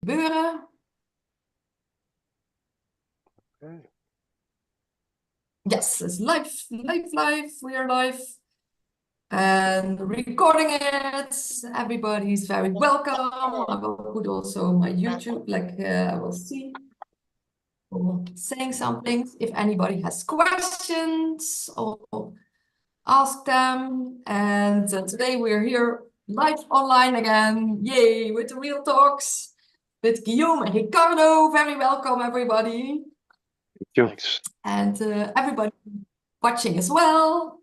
gebeuren. Okay. Yes, it's live. We are live and recording it. Everybody's very welcome. I will put also my YouTube, I will see. Saying some things. If anybody has questions, or ask them. And today we're here live online again. Yay, with the real talks with Guillaume and Ricardo. Very welcome, everybody. Thanks. And everybody watching as well.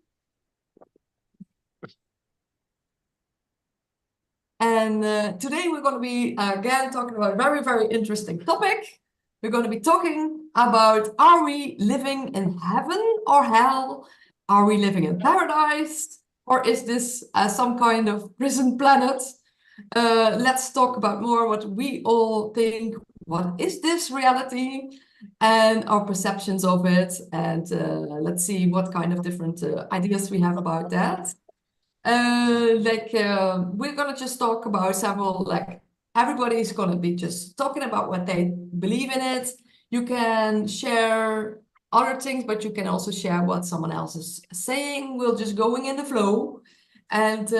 And today we're going to be again talking about a very, very interesting topic. We're going to be talking about, are we living in heaven or hell? Are we living in paradise? Or is this some kind of prison planet? Let's talk about more what we all think. What is this reality? And our perceptions of it. And let's see what kind of different ideas we have about that. We're gonna just talk about several, everybody's gonna be just talking about what they believe in it. You can share other things, but you can also share what someone else is saying. We're just going in the flow. And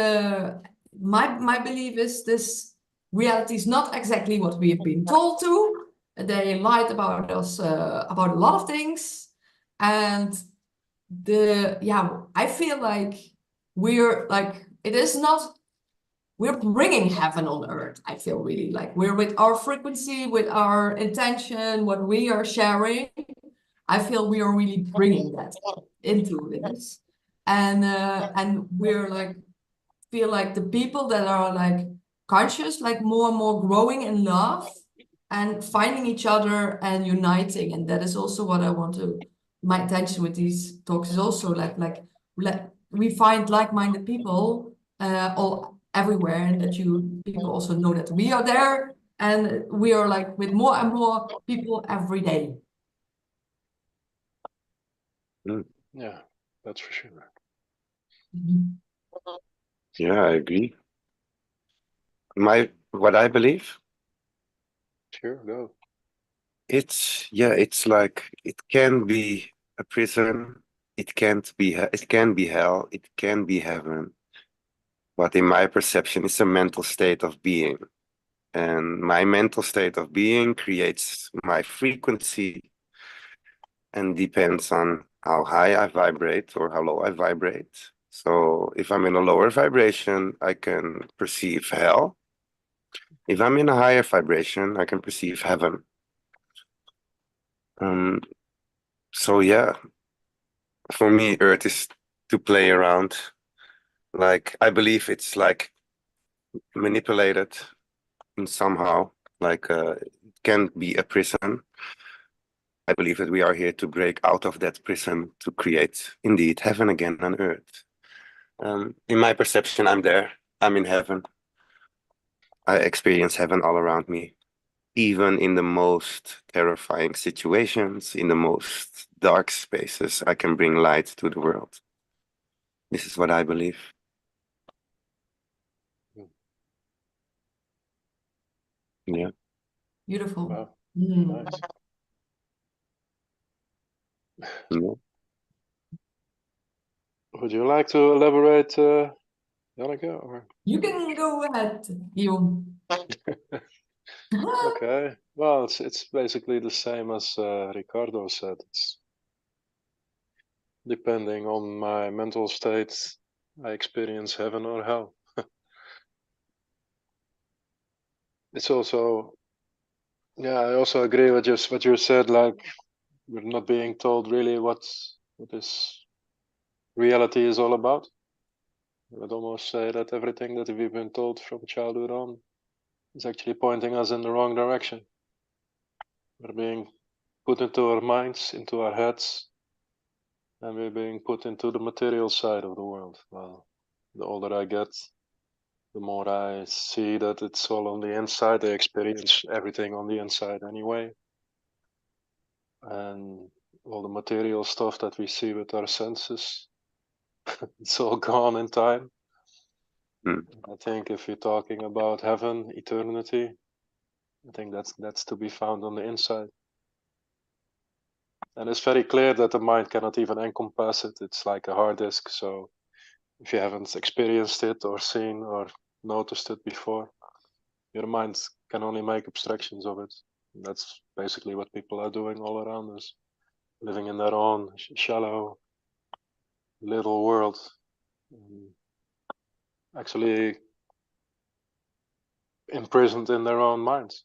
my belief is this reality is not exactly what we have been told to. They lied about us about a lot of things. And I feel like we're bringing heaven on earth. I feel really like we're with our frequency, with our intention, what we are sharing. I feel we are really bringing that into this, and we're feel like the people that are conscious, more and more growing in love and finding each other and uniting. And that is also what I want to. My intention with these talks is also we find like-minded people all everywhere, and that people also know that we are there, and we are with more and more people every day. Yeah, that's for sure. Yeah, I agree. What I believe? Sure, go. It's like it can be a prison, it can be hell, it can be heaven. But in my perception, it's a mental state of being. And my mental state of being creates my frequency and depends on how high I vibrate or how low I vibrate. So if I'm in a lower vibration, I can perceive hell. If I'm in a higher vibration, I can perceive heaven. So yeah, for me, Earth is to play around. I believe it's manipulated in somehow, it can be a prison. I believe that we are here to break out of that prison to create indeed heaven again on Earth. In my perception, I'm there. I'm in heaven. I experience heaven all around me. Even in the most terrifying situations, in the most dark spaces, I can bring light to the world. This is what I believe. Yeah. Beautiful. Wow. Nice. Yeah. Would you like to elaborate, Janneke? Or? You can go ahead, Guillaume. Okay. Well, it's basically the same as Ricardo said. It's depending on my mental state, I experience heaven or hell. It's also, yeah, I also agree with just what you said. Like, we're not being told really what this reality is all about. I would almost say that everything that we've been told from childhood on is actually pointing us in the wrong direction. We're being put into our minds, into our heads, and we're being put into the material side of the world. Well, the older I get, the more I see that it's all on the inside. I experience everything on the inside anyway. And all the material stuff that we see with our senses, it's all gone in time. I think if you're talking about heaven, eternity, I think that's to be found on the inside. And it's very clear that the mind cannot even encompass it. It's like a hard disk. So if you haven't experienced it or seen or noticed it before, your mind can only make abstractions of it. And that's basically what people are doing all around us, living in their own shallow little world. Actually imprisoned in their own minds.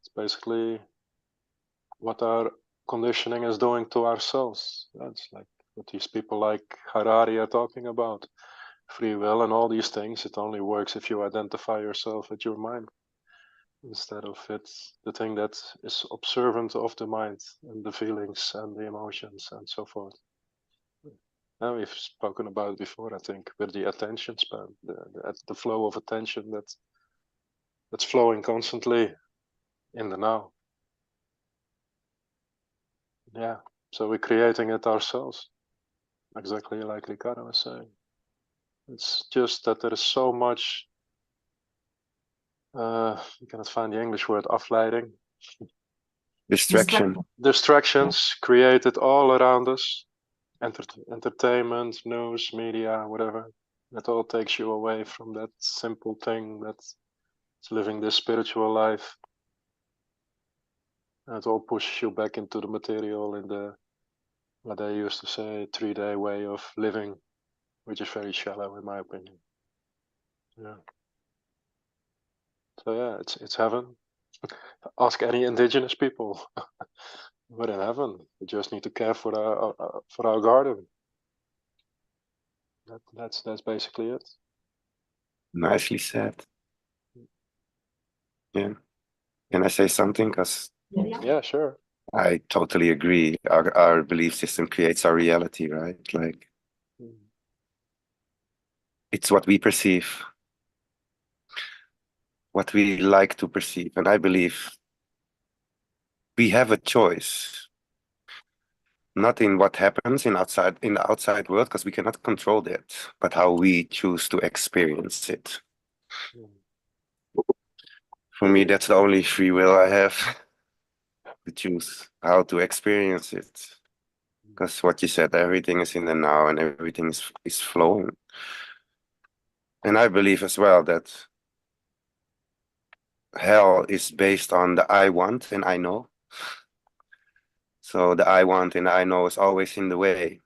It's basically what our conditioning is doing to ourselves. That's like what these people like Harari are talking about. Free will and all these things, it only works if you identify yourself with your mind instead of it's the thing that is observant of the mind and the feelings and the emotions and so forth. Now we've spoken about it before, I think, with the attention span, the flow of attention that's flowing constantly in the now. Yeah, so we're creating it ourselves, exactly like Ricardo was saying. It's just that there is so much, you cannot find the English word, afleiding. Distraction. Distractions created all around us. Entertainment, news, media, whatever. It all takes you away from that simple thing that's living this spiritual life. And it all pushes you back into the material, in the, what they used to say, 3-day way of living, which is very shallow in my opinion. Yeah. So yeah, it's heaven. Ask any indigenous people. We're in heaven. We just need to care for our garden. That's basically it. Nicely said. Yeah. Can I say something? Because Yeah, sure. I totally agree. Our belief system creates our reality, right? Like it's what we perceive, what we like to perceive. And I believe we have a choice, not in what happens in the outside world, because we cannot control that, but how we choose to experience it. For me, that's the only free will I have, to choose how to experience it. Because what you said, everything is in the now and everything is flowing. And I believe as well that hell is based on the I want and I know. So the I want and I know is always in the way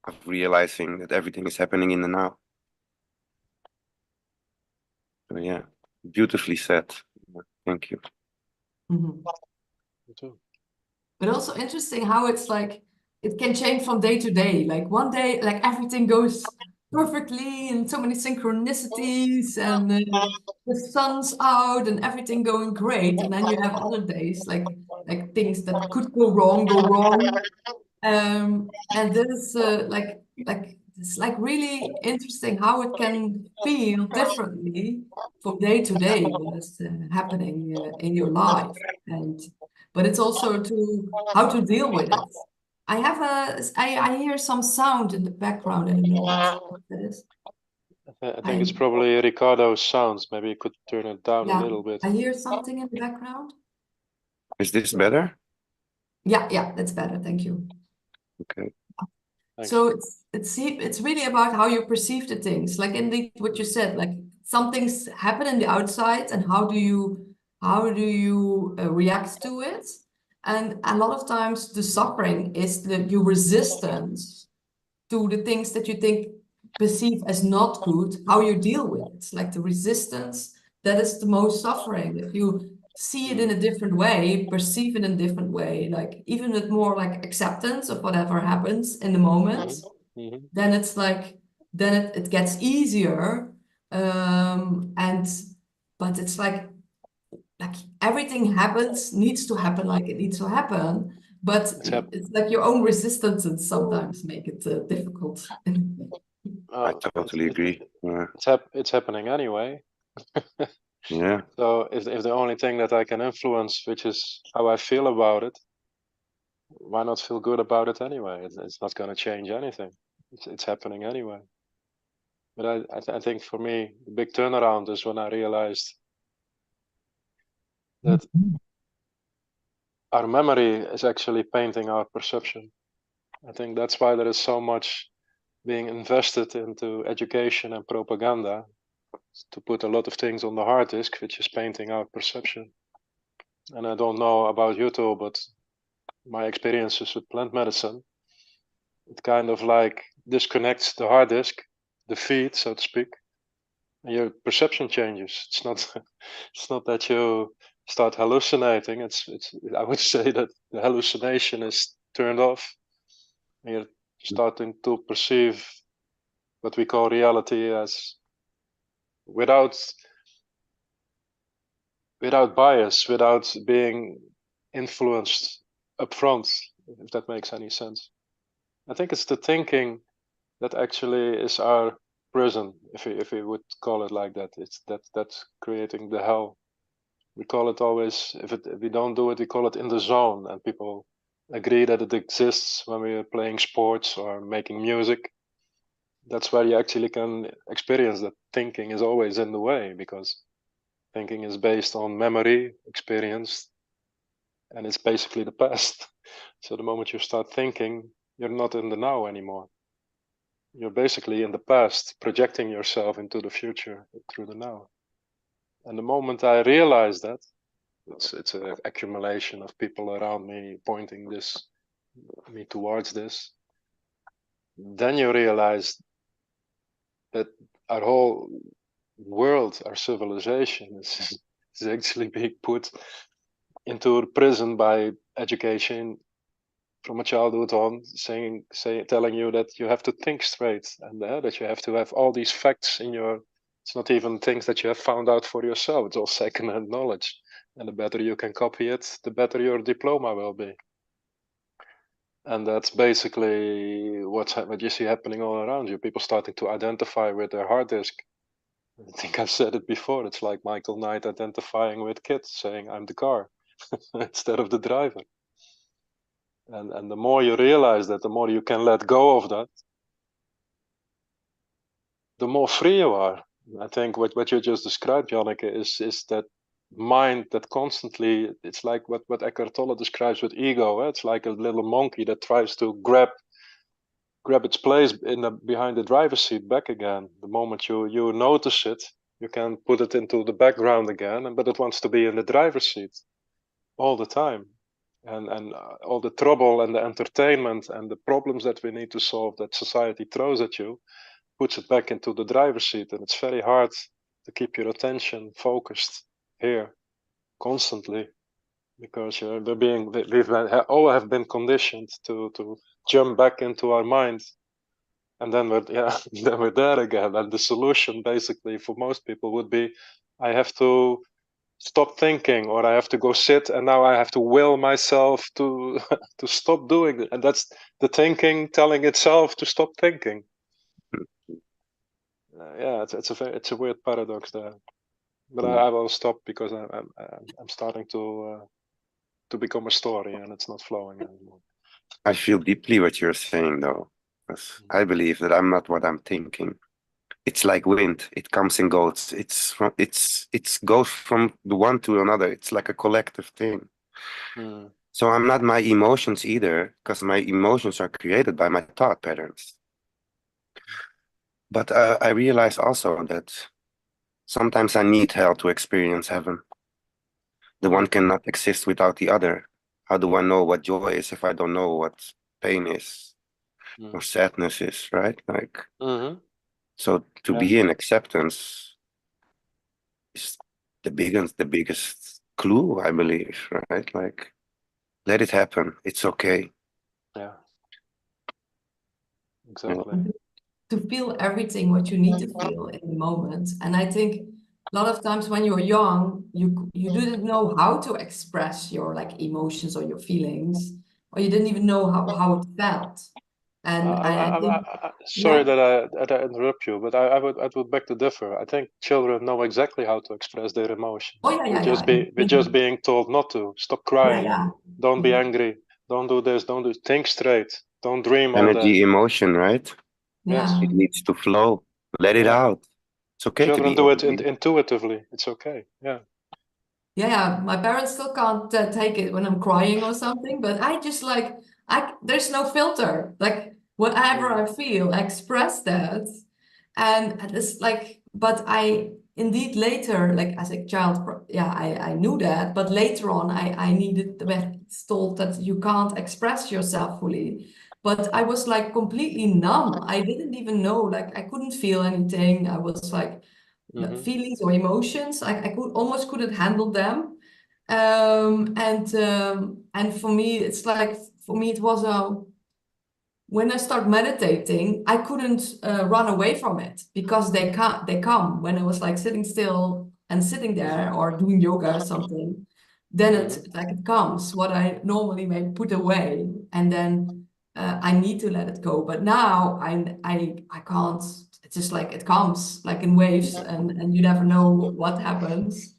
of realizing that everything is happening in the now. So yeah, beautifully said. Thank you. Mhm. Me too. But also interesting how it's like it can change from day to day. Like one day, like everything goes perfectly and so many synchronicities and the sun's out and everything going great. And then you have other days like things that could go wrong. And this like it's like really interesting how it can feel differently from day to day what is happening in your life. And but it's also to how to deal with it. I hear some sound in the background. I don't know what that is. I think it's probably Ricardo's sounds. Maybe you could turn it down a Yeah, little bit. I hear something in the background. Is this better? Yeah, that's better. Thank you. Okay. Thanks. So it's really about how you perceive the things. Like indeed what you said, like some things happen in the outside and how do you react to it? And a lot of times the suffering is your resistance to the things that you think perceive as not good, how you deal with it. It's like the resistance that is the most suffering. If you see it in a different way, perceive it in a different way, like even with more like acceptance of whatever happens in the moment, then it's like then it gets easier. And but it's like everything needs to happen like it needs to happen. But it's like your own resistance sometimes make it difficult. I totally agree. Yeah. It's happening anyway. Yeah. So if the only thing that I can influence, which is how I feel about it, why not feel good about it anyway? It's not going to change anything. It's happening anyway. But I think for me, the big turnaround is when I realized that our memory is actually painting our perception. I think that's why there is so much being invested into education and propaganda to put a lot of things on the hard disk, which is painting our perception. And I don't know about you two, but my experiences with plant medicine, it kind of like disconnects the hard disk, the feed, so to speak, and your perception changes. It's not, it's not that you start hallucinating. It's. I would say that the hallucination is turned off. And you're starting to perceive what we call reality as without bias, without being influenced upfront, if that makes any sense. I think it's the thinking that actually is our prison, if we would call it like that. It's that's creating the hell. We call it always, if we don't do it, we call it in the zone, and people agree that it exists when we are playing sports or making music. That's where you actually can experience that thinking is always in the way, because thinking is based on memory, experience, and it's basically the past. So the moment you start thinking, you're not in the now anymore. You're basically in the past, projecting yourself into the future through the now. And the moment I realized that, it's an accumulation of people around me pointing me towards this, then you realize that our whole world, our civilization is actually being put into a prison by education from a childhood on, telling you that you have to think straight, and that you have to have all these facts in your. It's not even things that you have found out for yourself. It's all second-hand knowledge, and the better you can copy it, the better your diploma will be. And that's basically what you see happening all around you. People starting to identify with their hard disk. I think I've said it before. It's like Michael Knight identifying with kids, saying, "I'm the car," instead of the driver. And the more you realize that, the more you can let go of that, the more free you are. I think what you just described, Janneke, is that mind that constantly, it's like what Eckhart Tolle describes with ego. It's like a little monkey that tries to grab its place behind the driver's seat back again. The moment you notice it, you can put it into the background again, but it wants to be in the driver's seat all the time. And all the trouble and the entertainment and the problems that we need to solve that society throws at you puts it back into the driver's seat, and it's very hard to keep your attention focused here constantly, because we've all have been conditioned to jump back into our mind, and then then we're there again. And the solution basically for most people would be, I have to stop thinking, or I have to go sit, and now I have to will myself to to stop doing it. And that's the thinking telling itself to stop thinking. It's a weird paradox there, but I will stop, because I'm starting to become a story, and it's not flowing anymore. I feel deeply what you're saying, though, because I believe that I'm not what I'm thinking. It's like wind; it comes and goes. It goes from the one to another. It's like a collective thing. So I'm not my emotions either, because my emotions are created by my thought patterns. But I realize also that sometimes I need hell to experience heaven. The one cannot exist without the other. How do I know what joy is if I don't know what pain is or sadness is, right? Like, so to be in acceptance is the biggest clue, I believe, right? Like, let it happen. It's okay. Yeah. Exactly. To feel everything what you need to feel in the moment. And I think a lot of times when you're young, you didn't know how to express your like emotions or your feelings, or you didn't even know how it felt. And I think, sorry that I interrupt you, but I would beg to differ. I think children know exactly how to express their emotions. Oh yeah, We're just being told not to. Stop crying. Yeah. Don't be angry. Don't do this. Don't do. Think straight. Don't dream all day. Energy, emotion, right? Yeah. It needs to flow. Let it out. It's okay Children to be do it angry. intuitively. It's okay. Yeah. yeah, my parents still can't take it when I'm crying or something, but I just like, there's no filter. Like whatever I feel, I express that. And it's like, but I indeed later, like as a child, yeah, I knew that, but later on, I needed, it's told that you can't express yourself fully. But I was like completely numb. I didn't even know, like I couldn't feel anything. I was like, feelings or emotions. I could almost couldn't handle them. And for me, it's like, for me, it was when I start meditating, I couldn't run away from it because they come when I was like sitting still and sitting there or doing yoga or something. Then it comes what I normally may put away, and then I need to let it go. But now I can't. It's just like it comes like in waves, and you never know what happens.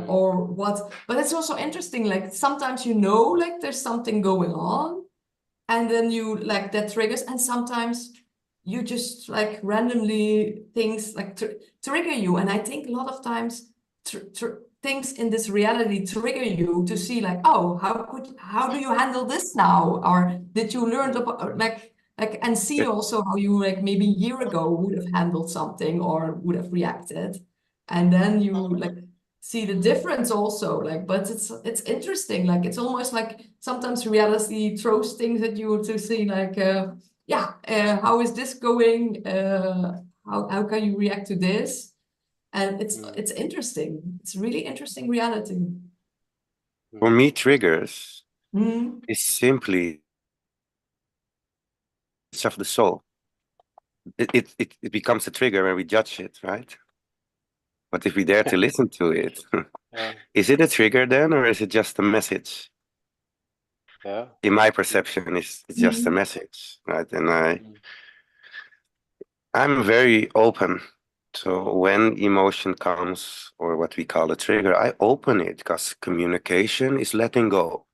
Or what, but it's also interesting, like sometimes you know like there's something going on, and then you like that triggers, and sometimes you just like randomly things like trigger you. And I think a lot of times things in this reality trigger you to see like, oh, how do you handle this now, or did you learn about like and see also how you like maybe a year ago would have handled something or would have reacted, and then you like see the difference also, like, but it's interesting, like it's almost like sometimes reality throws things at you to see like how is this going, how can you react to this, and it's interesting, it's really interesting reality. For me, triggers Mm. is simply of the soul. It becomes a trigger when we judge it, right? But if we dare to listen to it, is it a trigger then, or is it just a message? Yeah. In my perception, it's just a message, right? And I'm very open. So when emotion comes, or what we call a trigger, I open it because communication is letting go.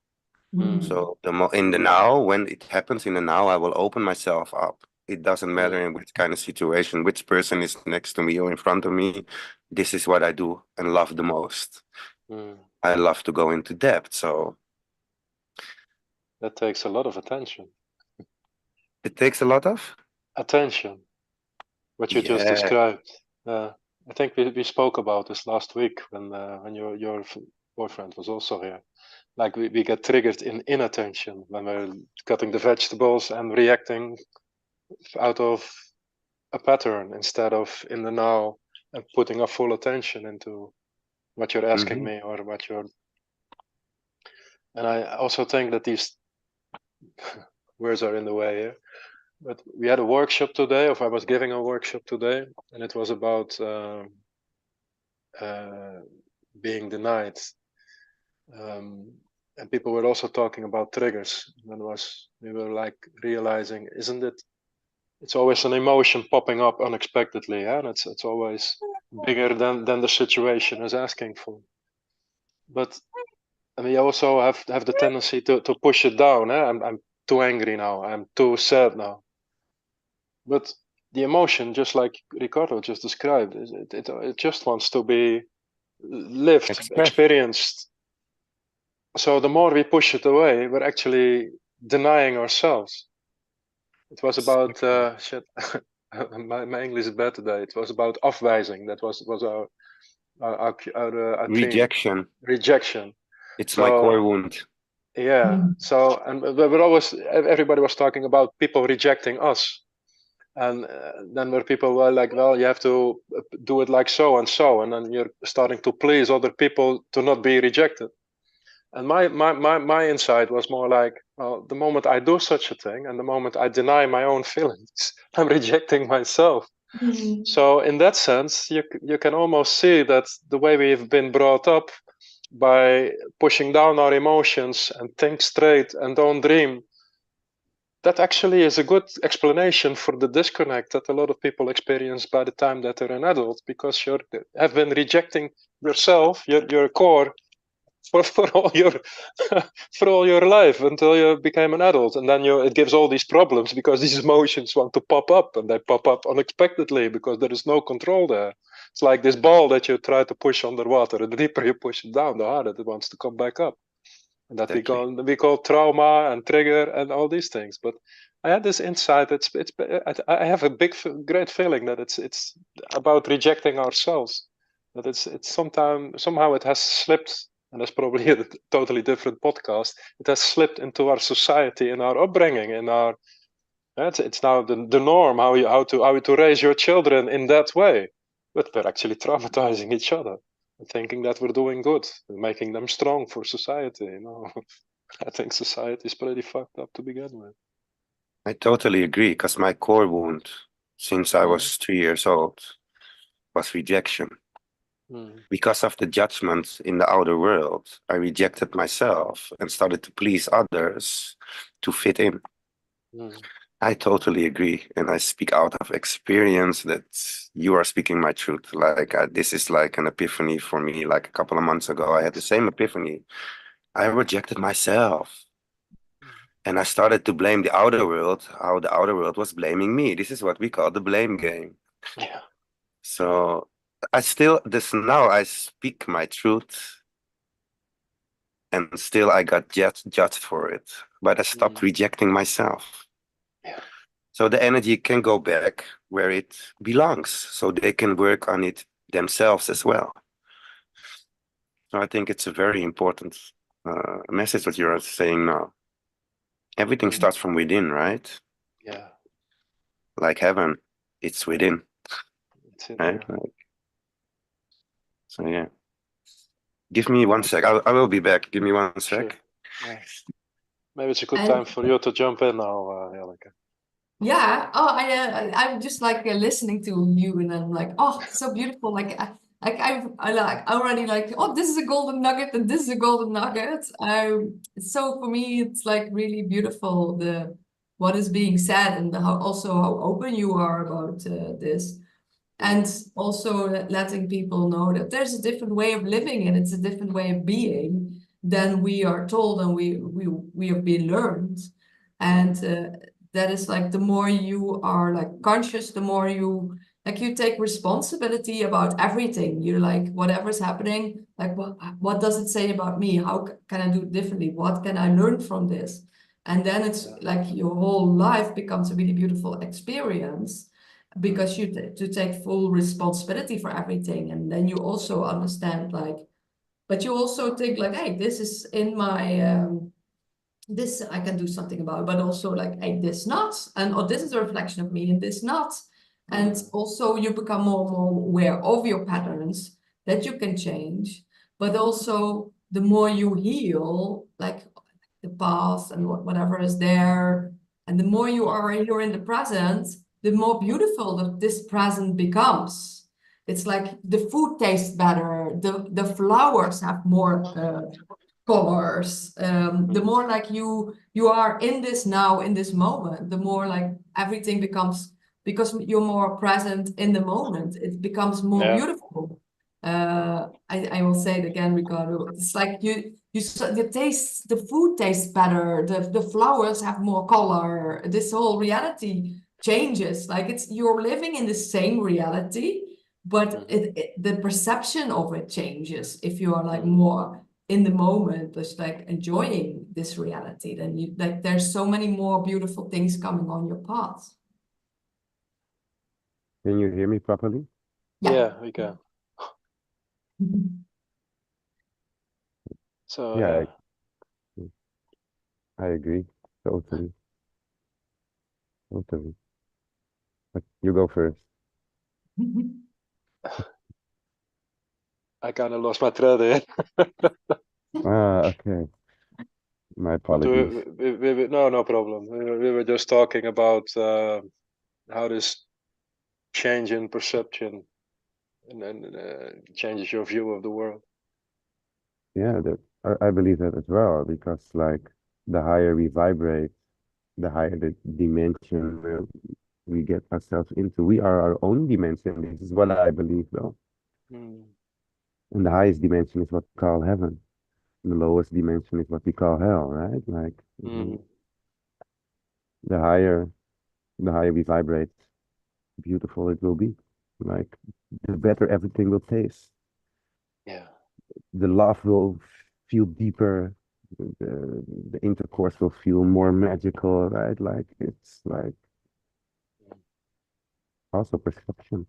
So in the now, when it happens in the now, I will open myself up. It doesn't matter in which kind of situation, which person is next to me or in front of me. This is what I do and love the most. I love to go into depth. So that takes a lot of attention. It takes a lot of attention. What you just described. I think we spoke about this last week when your boyfriend was also here. Like we get triggered in inattention when we're cutting the vegetables and reacting out of a pattern instead of in the now and putting our full attention into what you're asking me or what you're. And I also think that these words are in the way here. But we had a workshop today, or I was giving a workshop today, and it was about being denied. And people were also talking about triggers. And we were like realizing, isn't it? It's always an emotion popping up unexpectedly, and it's always bigger than the situation is asking for. But and we also have the tendency to push it down. I'm too angry now. I'm too sad now. But the emotion, just like Ricardo just described, it just wants to be lived, experienced. So the more we push it away, we're actually denying ourselves. It was about shit. my English is bad today. It was about afwijzing. That was our rejection. Theme. Rejection. It's my core wound. Yeah. So and we're always everybody was talking about people rejecting us. And then where people were like, well, you have to do it like so, and then you're starting to please other people to not be rejected. And my insight was more like, well, the moment I do such a thing, and the moment I deny my own feelings, I'm rejecting myself. So in that sense, you can almost see that the way we've been brought up by pushing down our emotions and think straight and don't dream, that actually is a good explanation for the disconnect that a lot of people experience by the time that they're an adult, because you have been rejecting yourself, your core, for all your for all your life until you became an adult, and then it gives all these problems because these emotions want to pop up, and they pop up unexpectedly because there is no control there. It's like this ball that you try to push underwater. The deeper you push it down, the harder it wants to come back up. And that we call trauma and trigger and all these things. But I had this insight. I have a great feeling that it's about rejecting ourselves. That it's somehow it has slipped, and that's probably a totally different podcast. It has slipped into our society, in our upbringing, in our it's now the norm how to raise your children in that way. But we're actually traumatizing each other, thinking that we're doing good, making them strong for society. You know, I think society is pretty fucked up to begin with. I totally agree, because my core wound since I was 3 years old was rejection. Because of the judgments in the outer world, I rejected myself and started to please others to fit in. I totally agree, and I speak out of experience that you are speaking my truth. Like this is like an epiphany for me. Like a couple of months ago, I had the same epiphany. I rejected myself, and I started to blame the outer world, how the outer world was blaming me. This is what we call the blame game. Yeah. So now I speak my truth, and still I got judged for it, but I stopped rejecting myself. Yeah. So the energy can go back where it belongs, so they can work on it themselves as well. So I think it's a very important message that you're saying now. Everything starts from within, right? Yeah. Like heaven, it's within. It's in Right? there. So yeah. Give me 1 sec. I will be back. Give me 1 sec. Sure. Yeah. Maybe it's a good time for you to jump in now, Janneke. Yeah. Oh, I'm just like listening to you, and I'm like, oh, it's so beautiful. Like I already like, oh, this is a golden nugget, and this is a golden nugget. So for me, it's like really beautiful what is being said, and how open you are about this. And also letting people know that there's a different way of living, and it's a different way of being than we are told and we have been learned. And that is like, the more you are like conscious, the more you take responsibility about everything. You're like, whatever's happening, like what does it say about me? How can I do it differently? What can I learn from this? And then it's like your whole life becomes a really beautiful experience, because you to take full responsibility for everything. And then you also understand, like, but you also think like, hey, this is in my this I can do something about, but also like, hey, this not, and or this is a reflection of me and this not. And also you become more and more aware of your patterns that you can change. But also the more you heal, like the past and whatever is there, and the more you are here in the present, the more beautiful this present becomes. It's like the food tastes better, the flowers have more colors. The more like you are in this now, in this moment, the more like everything becomes, because you're more present in the moment, it becomes more beautiful. I will say it again, Ricardo. It's like the food tastes better, the flowers have more color, this whole reality changes. Like you're living in the same reality, but the perception of it changes if you are like more in the moment, just like enjoying this reality. Then you like, there's so many more beautiful things coming on your path. Can you hear me properly? Yeah, we can. So yeah, I agree totally. But you go first. I kind of lost my thread here. Okay. My apologies. No problem. We were just talking about how this change in perception and changes your view of the world. Yeah, I believe that as well, because like the higher we vibrate, the higher the dimension where we get ourselves into. We are our own dimension. This is what I believe, though. And the highest dimension is what we call heaven. The lowest dimension is what we call hell, right? Like the higher we vibrate, beautiful it will be. Like the better everything will taste. Yeah. The love will feel deeper. The intercourse will feel more magical, right? Like it's like also perception.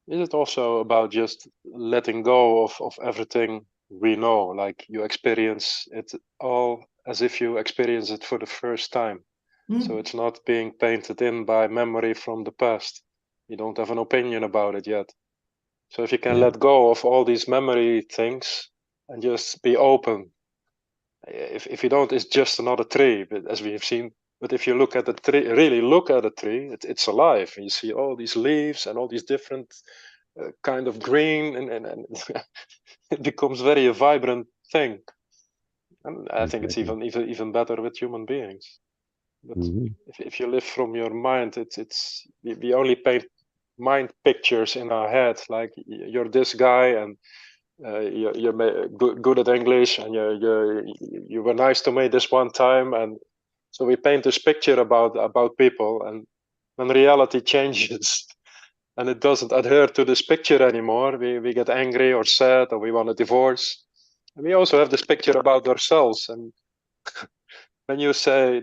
Is it also about just letting go of everything we know? Like you experience it all as if you experience it for the first time. So it's not being painted in by memory from the past. You don't have an opinion about it yet. So if you can let go of all these memory things and just be open, if you don't, it's just another tree, but as we have seen. But if you look at the tree, really look at a tree, it's alive, and you see all these leaves and all these different kind of green, and it becomes very a vibrant thing. And I think it's even better with human beings. But if you live from your mind, it's we only paint mind pictures in our head, like you're this guy and you're good at English and you were nice to me this one time, and so we paint this picture about people, and when reality changes and it doesn't adhere to this picture anymore, we get angry or sad or we want a divorce. And we also have this picture about ourselves, and when you say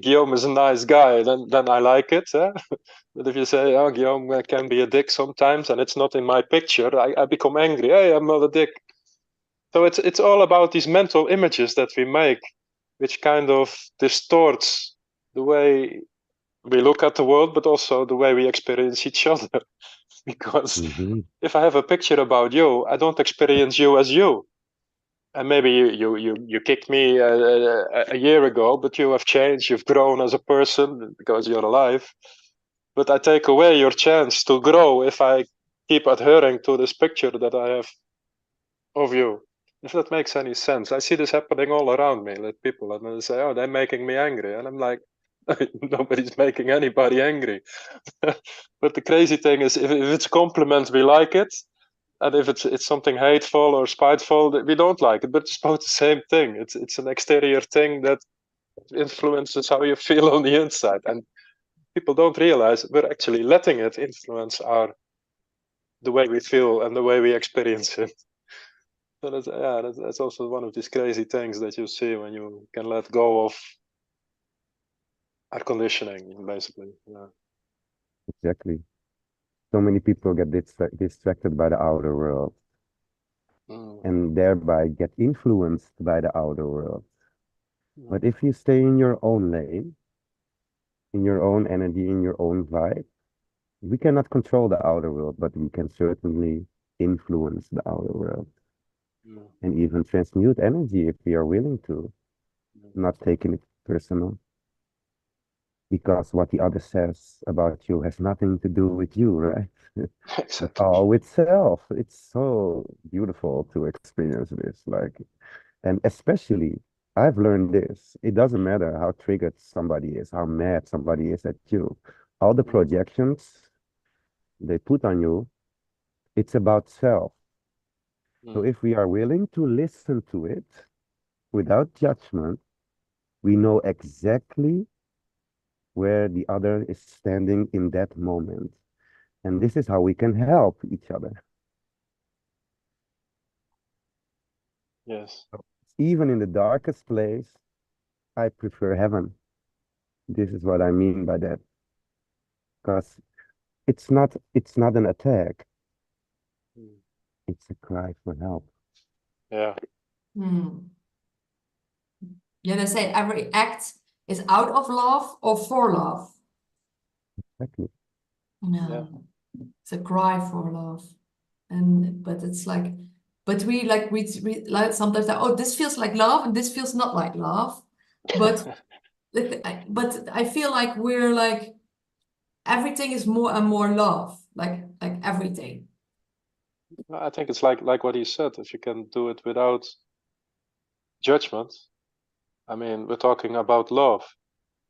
Guillaume is a nice guy, then I like it. But if you say, oh, Guillaume can be a dick sometimes, and it's not in my picture, I become angry. Hey, I'm not a dick. So it's all about these mental images that we make, which kind of distorts the way we look at the world, but also the way we experience each other. Because if I have a picture about you, I don't experience you as you. And maybe you kicked me a year ago, but you have changed, you've grown as a person because you're alive. But I take away your chance to grow if I keep adhering to this picture that I have of you. If that makes any sense. I see this happening all around me, like people, and they say, oh, they're making me angry. And I'm like, nobody's making anybody angry. But the crazy thing is, if it's a compliment, we like it. And if it's something hateful or spiteful, we don't like it. But it's both the same thing. It's an exterior thing that influences how you feel on the inside. And people don't realize we're actually letting it influence the way we feel and the way we experience it. So that's also one of these crazy things that you see when you can let go of our conditioning, basically. Yeah. Exactly. So many people get distracted by the outer world and thereby get influenced by the outer world. But if you stay in your own lane, in your own energy, in your own vibe, we cannot control the outer world, but we can certainly influence the outer world and even transmute energy if we are willing to, not taking it personal. Because what the other says about you has nothing to do with you, right? Exactly. But all with self. It's so beautiful to experience this. Like, and especially, I've learned this. It doesn't matter how triggered somebody is, how mad somebody is at you. All the projections they put on you, it's about self. So if we are willing to listen to it without judgment, we know exactly where the other is standing in that moment. And this is how we can help each other. Yes. Even in the darkest place, I prefer heaven. This is what I mean by that. Because it's not an attack. It's a cry for help. Yeah. Yeah, they say every act is out of love or for love. Exactly. No, it's a cry for love. But it's like, but we like sometimes that, oh, this feels like love and this feels not like love. But but I feel like we're like everything is more and more love, like everything. I think it's like what he said. If you can do it without judgment, I mean, we're talking about love.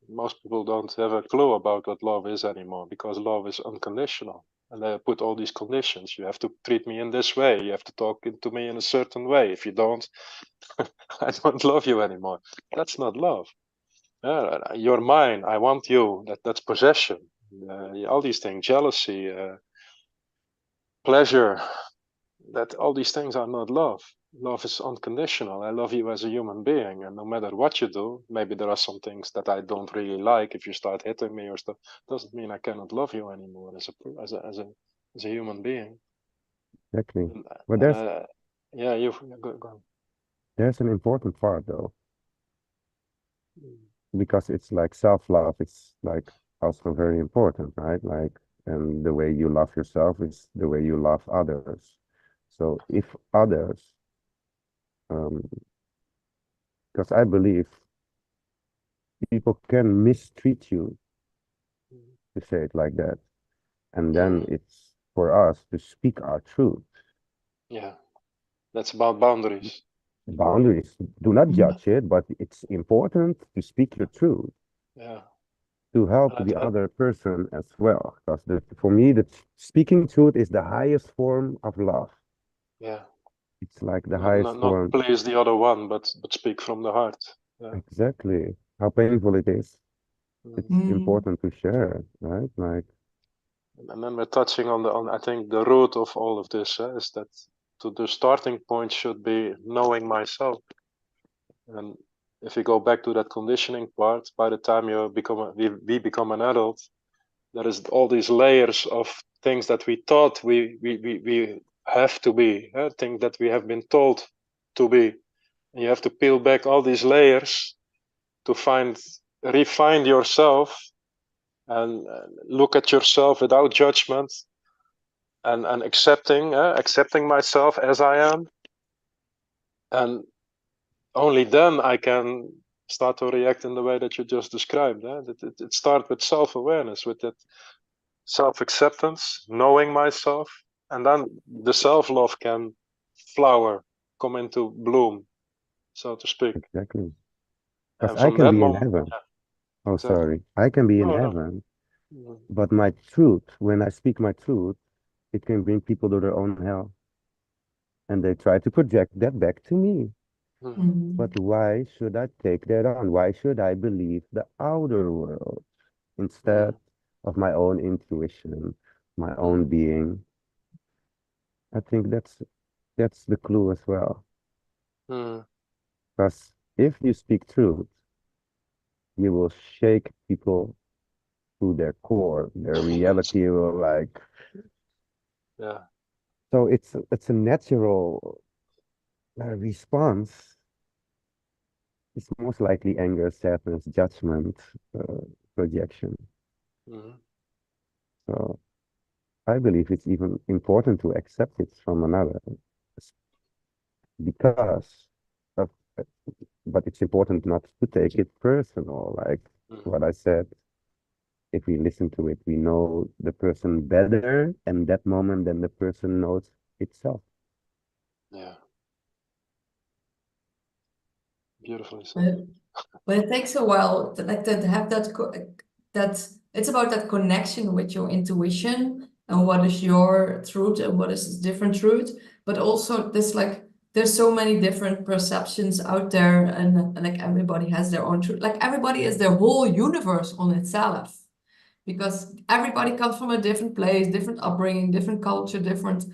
Most people don't have a clue about what love is anymore because love is unconditional. And they put all these conditions. You have to treat me in this way. You have to talk to me in a certain way. If you don't, I don't love you anymore. That's not love. You're mine. I want you. That's possession. All these things, jealousy, pleasure. That all these things are not love. Love is unconditional. I love you as a human being, and no matter what you do, maybe there are some things that I don't really like. If you start hitting me or stuff, doesn't mean I cannot love you anymore as a human being. Exactly. And, But yeah, you go on. there's an important part though, because it's like self-love. It's like also very important, right? Like, and the way you love yourself is the way you love others. So if others, because I believe people can mistreat you, to say it like that, and then it's for us to speak our truth. Yeah, that's about boundaries. Boundaries. Do not judge it, but it's important to speak your truth. Yeah. To help the other person as well. Because for me, the speaking truth is the highest form of love. Yeah. It's like the highest Not form. please the other one, but speak from the heart. Yeah. Exactly. How painful it is. It's Mm. important to share, right? Like, and then we're touching on I think the root of all of this is that the starting point should be knowing myself. And if you go back to that conditioning part, by the time you we become an adult, there is all these layers of things that we thought we have to be, things that we have been told to be. And you have to peel back all these layers to refine yourself and look at yourself without judgment and accepting myself as I am. And only then I can start to react in the way that you just described. It starts with self-awareness, with that self-acceptance, knowing myself, and then the self-love can flower, come into bloom, so to speak. exactly. Because And I from can that be in moment, heaven. Oh, exactly. sorry. I can be in No. heaven, Mhm. but my truth, when I speak my truth, it can bring people to their own hell. And they try to project that back to me. Mhm. But why should I take that on? Why should I believe the outer world instead of my own intuition, my own being? I think that's the clue as well. Mhm. Because if you speak truth, you will shake people to their core. Their reality will like. Yeah. So it's a natural response. It's most likely anger, sadness, judgment, projection. Mhm. So I believe it's even important to accept it from another because of, but it's important not to take it personal. Like what I said, if we listen to it, we know the person better in that moment than the person knows itself. Yeah. Beautifully said. But it takes a while to like to have that it's about that connection with your intuition and what is your truth and what is different truth. But also this like there's so many different perceptions out there and like everybody has their own truth. Like everybody is their whole universe on itself. Because everybody comes from a different place, different upbringing, different culture, different,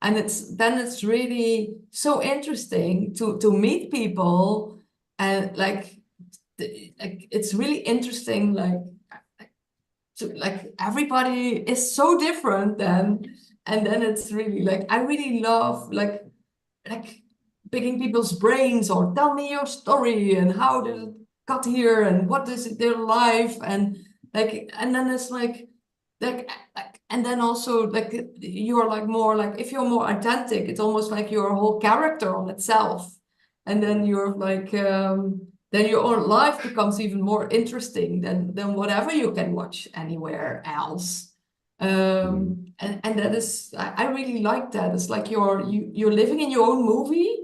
and it's really so interesting to meet people and like it's really interesting like everybody is so different then and then it's really like I really love like picking people's brains or tell me your story and how did it got here and what is their life and like and then it's like and then also like you're like more like if you're more authentic it's almost like your whole character on itself and then you're like then your own life becomes even more interesting than whatever you can watch anywhere else and that is I really like that it's like you're living in your own movie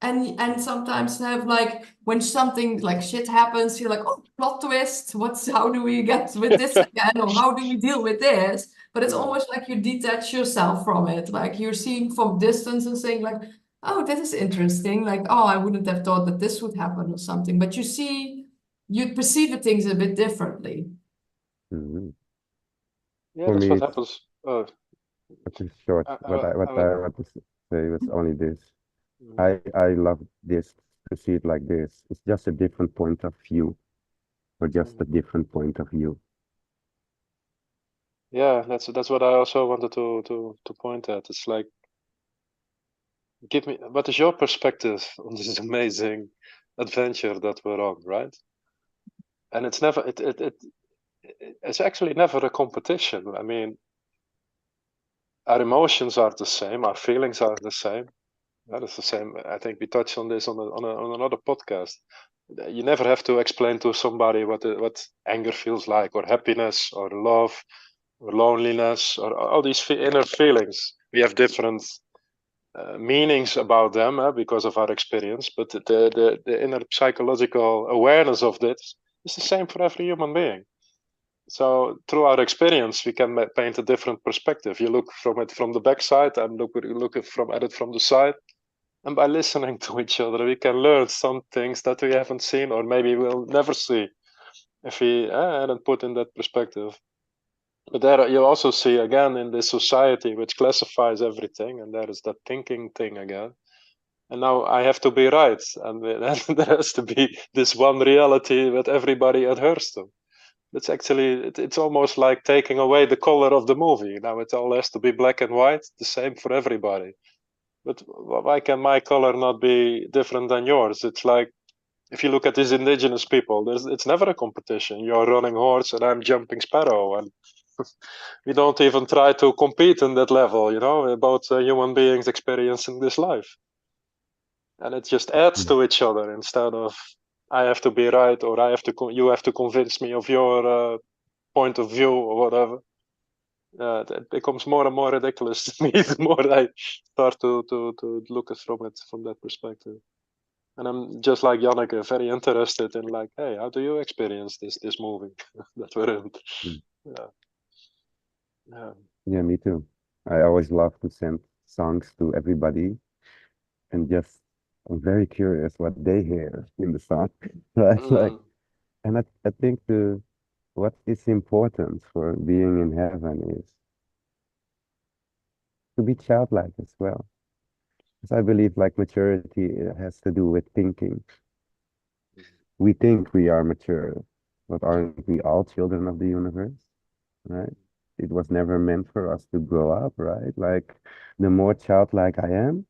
and sometimes have like when something like shit happens you're like oh plot twist how do we get with this again or how do we deal with this But it's almost like you detach yourself from it. Like you're seeing from distance and saying like, oh, that is interesting. Like, oh, I wouldn't have thought that this would happen or something. But you perceive the things a bit differently. Mhm. Yeah, For that's me, what it's happens. short. I, What I, I I, want to say was only this. mm, I love this to see it like this. It's just a different point of view, or just a mm. different point of view. Yeah, that's what I also wanted to point at. It's like, give me, what is your perspective on this amazing adventure that we're on, right? And it's never, it's actually never a competition. I mean, our emotions are the same, our feelings are the same. That is the same. I think we touched on this on another podcast. You never have to explain to somebody what anger feels like, or happiness, or love, or loneliness, or all these inner feelings. We have different meanings about them because of our experience, but the inner psychological awareness of this is the same for every human being. So through our experience, we can paint a different perspective. You look from it from the backside, I'm looking at it from the side. And by listening to each other, we can learn some things that we haven't seen, or maybe we'll never see, if we hadn't put in that perspective. But there you also see again in this society which classifies everything, and there is that thinking thing again. And now I have to be right, and there has to be this one reality that everybody adheres to. It's actually, it's almost like taking away the color of the movie. Now it all has to be black and white, the same for everybody. But why can my color not be different than yours? It's like, if you look at these indigenous people, it's never a competition. You're running horse and I'm jumping sparrow, and we don't even try to compete in that level. Both human beings experiencing this life, and it just adds to each other instead of I have to be right, or you have to convince me of your point of view or whatever. It becomes more and more ridiculous to me the more I start to look at from that perspective. And I'm just like Janneke, very interested in like, hey, how do you experience this movie that we're in? Mm. Yeah, yeah, Yeah, me too. I always love to send songs to everybody, and just I'm very curious what they hear in the song. Right? Like, mm, and I think what is important for being in heaven is to be childlike as well. Because I believe like maturity has to do with thinking. We think we are mature, but aren't we all children of the universe? Right? It was never meant for us to grow up, right? Like the more childlike I am,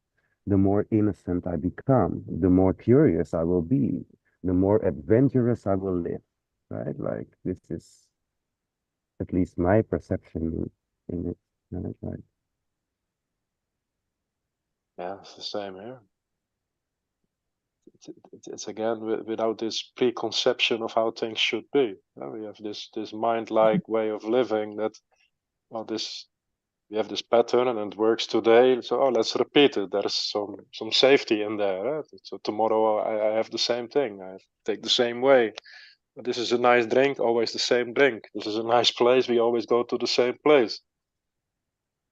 the more innocent I become, the more curious I will be, the more adventurous I will live, right? Like this is at least my perception in it, right? Like, yeah, it's the same here. It's again without this preconception of how things should be. We have this mind-like way of living that, well, we have this pattern and it works today. So let's repeat it. There's some safety in there. So tomorrow I have the same thing. I take the same way. But this is a nice drink, always the same drink. This is a nice place. We always go to the same place.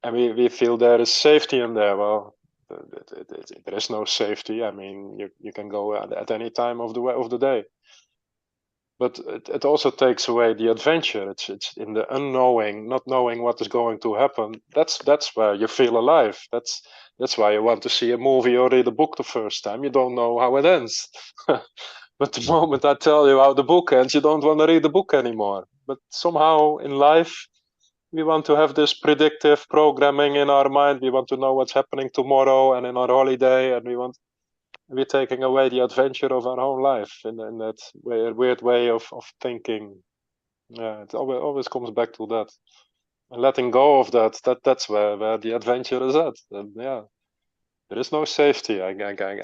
And we feel there is safety in there. Well, there is no safety. I mean, you can go at any time of the day. But it also takes away the adventure. It's in the unknowing, not knowing what is going to happen. That's where you feel alive. That's why you want to see a movie or read a book the first time. You don't know how it ends. But the moment I tell you how the book ends, you don't want to read the book anymore. But somehow in life, we want to have this predictive programming in our mind. We want to know what's happening tomorrow and in our holiday, and we're taking away the adventure of our own life in that weird way of thinking. Yeah, it always comes back to that. And letting go of that's where the adventure is at. And yeah, there is no safety. I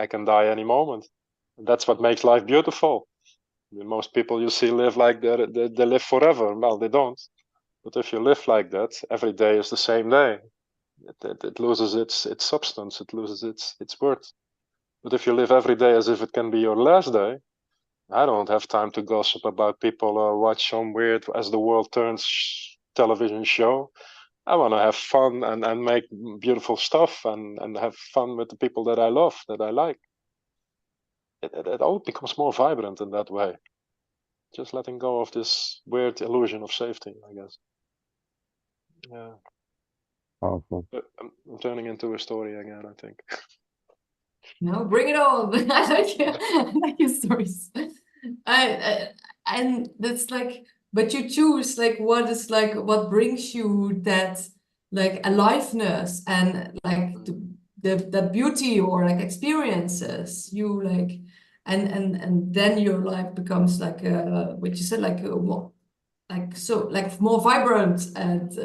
can die any moment. And that's what makes life beautiful. Most people you see live like they live forever. Well, they don't. But if you live like that, every day is the same day. It loses its substance. It loses its worth. But if you live every day as if it can be your last day, I don't have time to gossip about people or watch some weird As the World Turns television show. I want to have fun and make beautiful stuff and have fun with the people that I love, that I like. It all becomes more vibrant in that way. Just letting go of this weird illusion of safety, I guess. Yeah. Powerful. I'm turning into a story again, I think. No, bring it on. I like your stories. And that's like, but you choose like what is like what brings you that like aliveness and like the beauty or like experiences you like, and then your life becomes like what you said like like so like more vibrant and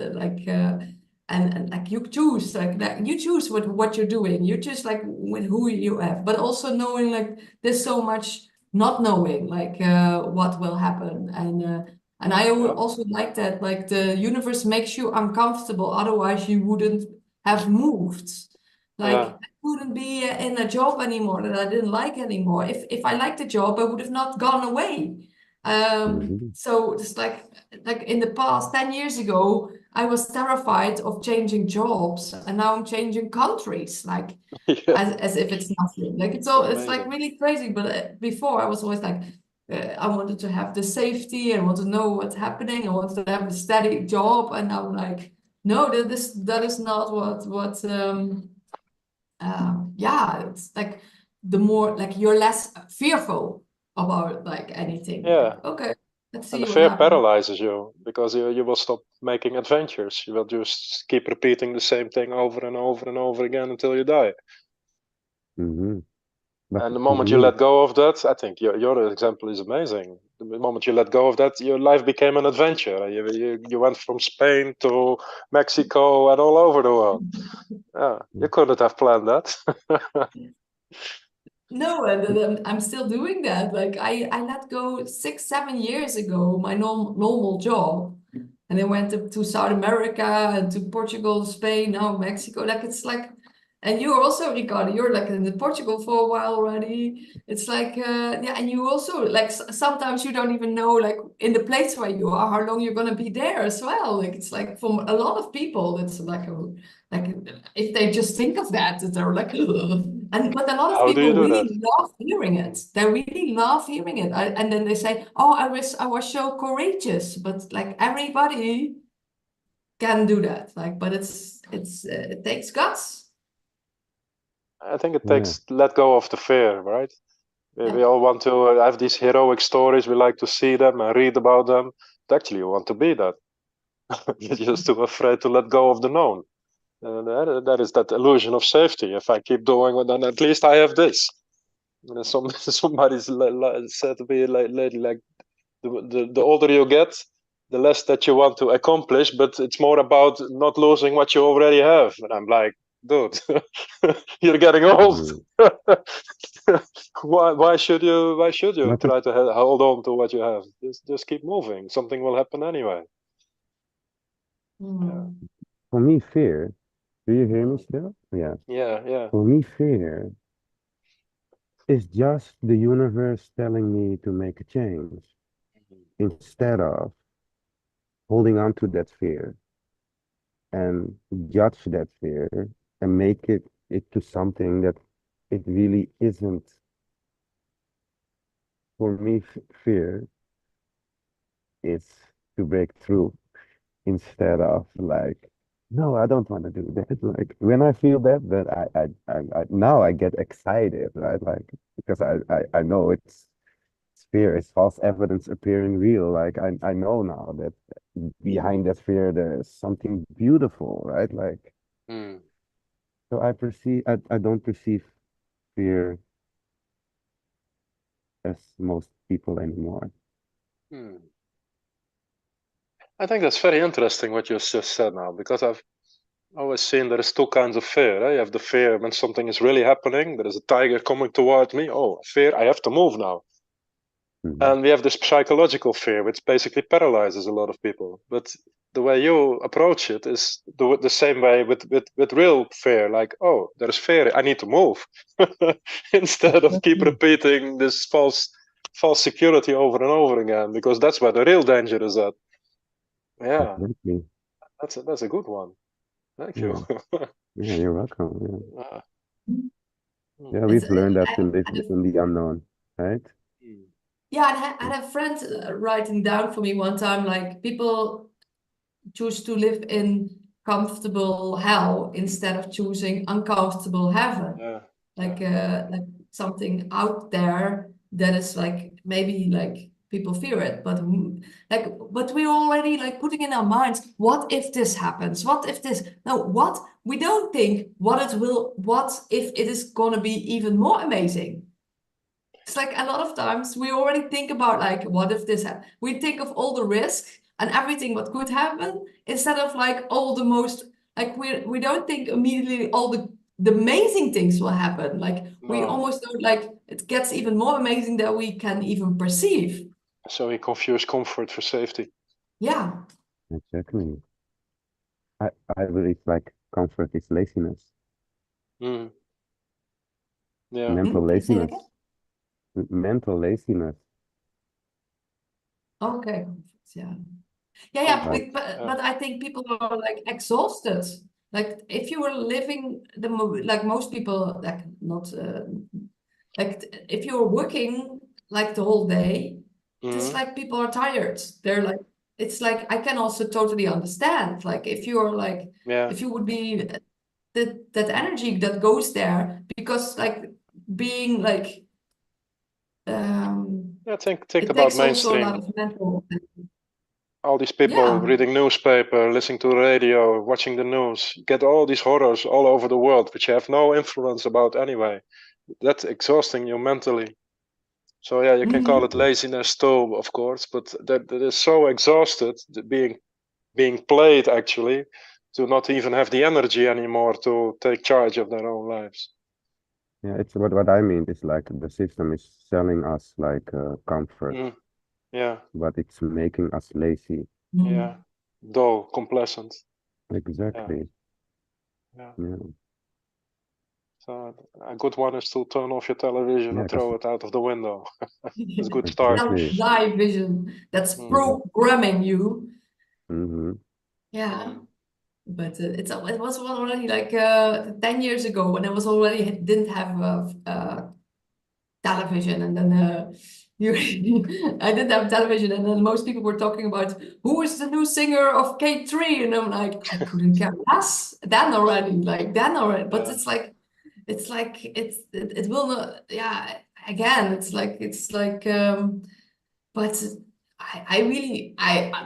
and like you choose like you choose what you're doing, you choose like with who you have, but also knowing like there's so much not knowing like what will happen, and I also like that like the universe makes you uncomfortable, otherwise you wouldn't have moved. Like I wouldn't be in a job anymore that I didn't like anymore. If I liked the job, I would have not gone away. So it's like in the past 10 years ago, I was terrified of changing jobs, and now I'm changing countries, like as if it's nothing. Like it's like really crazy. But before I was always like, I wanted to have the safety and want to know what's happening. I wanted to have a steady job, and now I'm like, no, that is not what yeah, it's like the more like you're less fearful about like anything. Yeah. Like, okay, let's see And the what fear happens. paralyzes you because you will stop making adventures. You will just keep repeating the same thing over and over and over again until you die. But And the for moment you me, let go of that, I think your example is amazing. The moment you let go of that, your life became an adventure. You went from Spain to Mexico and all over the world. Yeah, you couldn't have planned that. No, and I'm still doing that. Like I let go 6, 7 years ago, my normal job. And I went to South America and to Portugal, Spain, now Mexico. Like it's like, and you're also, Ricardo, you're like in Portugal for a while already. It's like, yeah, and you also like sometimes you don't even know like in the place where you are how long you're gonna be there as well. Like it's like for a lot of people, it's like like if they just think of that, they're like, ugh. And but a lot of How do you people do that? really love hearing it. They really love hearing it, and then they say, "Oh, I was so courageous." But like everybody can do that. Like, but it takes guts. I think it takes let go of the fear, right? We all want to have these heroic stories. We like to see them and read about them. But actually, you want to be that. You're just too afraid to let go of the known. And that is that illusion of safety. If I keep doing it, then at least I have this. And then somebody's said to me lately, like the older you get, the less that you want to accomplish, but it's more about not losing what you already have. And I'm like, dude, you're getting old. Why should you try to hold on to what you have? Just keep moving. Something will happen anyway. Yeah. For me, fear. Do you hear me still? Yeah. Yeah. For me, fear is just the universe telling me to make a change instead of holding on to that fear and judge that fear and make it to something that it really isn't. For me, fear is to break through instead of like, no, I don't want to do that. Like when I feel that, then I now I get excited, right? Like because I know it's fear, it's false evidence appearing real. Like I know now that behind that fear there is something beautiful, right? Like so I don't perceive fear as most people anymore. I think that's very interesting what you just said now, because I've always seen there is two kinds of fear. You have the fear when something is really happening. There is a tiger coming toward me. Oh, fear! I have to move now. And we have this psychological fear, which basically paralyzes a lot of people. But the way you approach it is the same way with real fear. Like, oh, there's fear. I need to move, instead of keep repeating this false security over and over again, because that's where the real danger is at. Yeah. Absolutely. That's a good one. Thank you. Yeah, you're welcome. Yeah, Uh, yeah, It's we've learned that to I live had a, in the unknown, right? mm, yeah, I had a friend writing down for me one time, like people choose to live in comfortable hell instead of choosing uncomfortable heaven. yeah, Like something out there that is like maybe like people fear it, but but we're already like putting in our minds, what if this happens? What if this? No, what we don't think what if it is gonna be even more amazing. It's like a lot of times we already think about like, what if this happens? We think of all the risks and everything what could happen instead of like all the most like we don't think immediately all the amazing things will happen. Like we no. almost don't like it gets even more amazing than we can even perceive. So we confuse comfort for safety. Yeah. Exactly. I believe like comfort is laziness, Mm, yeah. mental Can you say that again? laziness, mental laziness. Okay. Yeah. Yeah, Comfort. Like, Yeah. but I think people are like exhausted. Like if you were living like most people, like not like if you're working like the whole day, just Mm, like people are tired. They're like it's like I can also totally understand. Like if you're like yeah. if you would be that energy that goes there because like being like Yeah. Think it about takes also a lot mainstream. of mental All these people yeah. reading newspaper, listening to radio, watching the news, get all these horrors all over the world, which you have no influence about anyway. That's exhausting you mentally. So yeah, you can call it Mhm. laziness too, of course, but that is so exhausted being played actually to not even have the energy anymore to take charge of their own lives. yeah, it's what I mean is like the system is selling us like comfort, Mm, yeah, but it's making us lazy. yeah, Mhm. dull, complacent. Yeah, Exactly. yeah. Yeah, So a good one is to turn off your television yeah, and because throw it out of the window. That's a good start. exactly. Self-live vision that's Mm, programming you. Mm-hmm. Yeah, mm, but it was already like 10 years ago when I was already didn't have television, and then you I didn't have television, and then most people were talking about who is the new singer of K3, and I'm like I couldn't care less then already, but yeah, it will not, yeah, again it's like but I really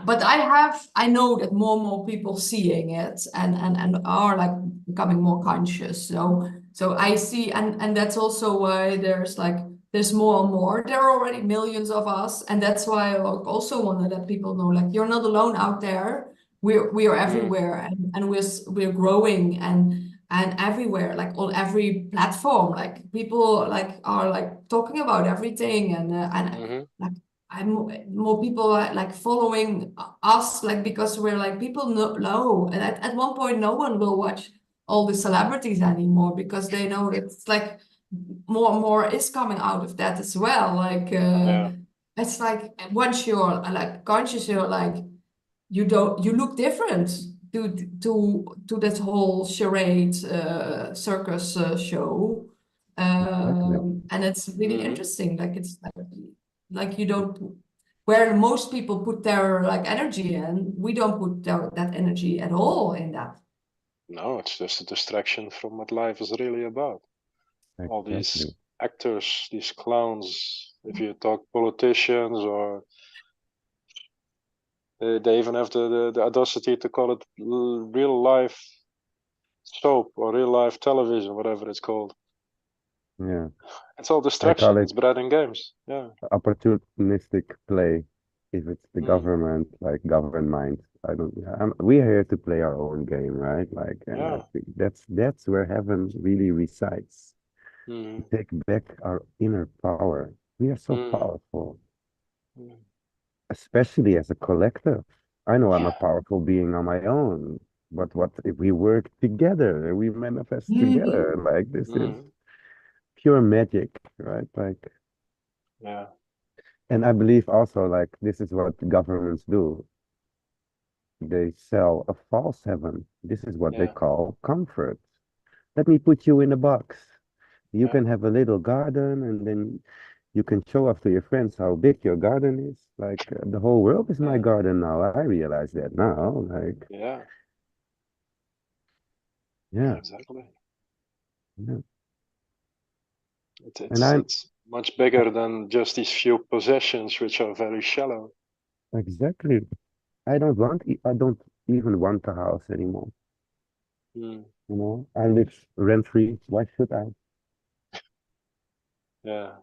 but I know that more and more people seeing it and are like becoming more conscious. So I see, and that's also why there's more and more. There are already millions of us, and that's why I also want to let people know like you're not alone out there. We are mm, everywhere, and we're growing and everywhere, like on every platform. Like people like are like talking about everything and mm-hmm, like I'm more people are like following us like because we're like people know and at one point no one will watch all the celebrities anymore because they know that it's like more and more is coming out of that as well, like yeah, it's like once you're like conscious you're like you look different to that whole charade circus show. Exactly. And it's really mm-hmm. interesting. Like it's like you don't where most people put their like energy in, we don't put that energy at all in that. No, it's just a distraction from what life is really about. All these Exactly. actors, these clowns, if you talk politicians, or they even have the audacity to call it real life soap or real life television, whatever it's called. Yeah. It's all I call distraction, it it's bread and games. Yeah. opportunistic play. If it's the Mm, government, like government mind, I don't. We are here to play our own game, right? Like, and I yeah. think that's where heaven really resides. To Mm, take back our inner power. We are so mm, powerful, mm. especially as a collective. I know I'm a Yeah. powerful being on my own, but what if we work together? We manifest Mhm. together. Like this is Mm, pure magic, right? Like, yeah. and I believe also like this is what governments do. they sell a false heaven. This is what they Yeah. call comfort. Let me put you in a box. You Yeah. can have a little garden, and then you can show off to your friends how big your garden is. Like the whole world is my Yeah. garden now. I realize that now. Like, Yeah. yeah, Exactly. yeah. It, And it's it's much bigger than just these few possessions, which are very shallow. exactly. I don't even want a house anymore. Mm. You know, I live rent free. Why should I? Yeah.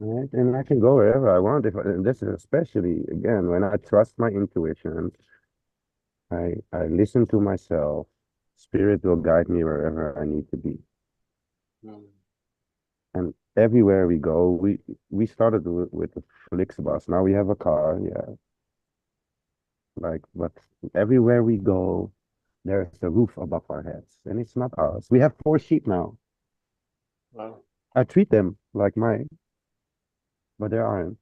Right? And I can go wherever I want. And this is especially again when I trust my intuition. I listen to myself. Spirit will guide me wherever I need to be. Mm. And everywhere we go, we started with the Flixbus. Now we have a car, yeah. Like, but everywhere we go, there's a roof above our heads, and it's not ours. We have 4 sheep now. Well. I treat them like mine, but they aren't.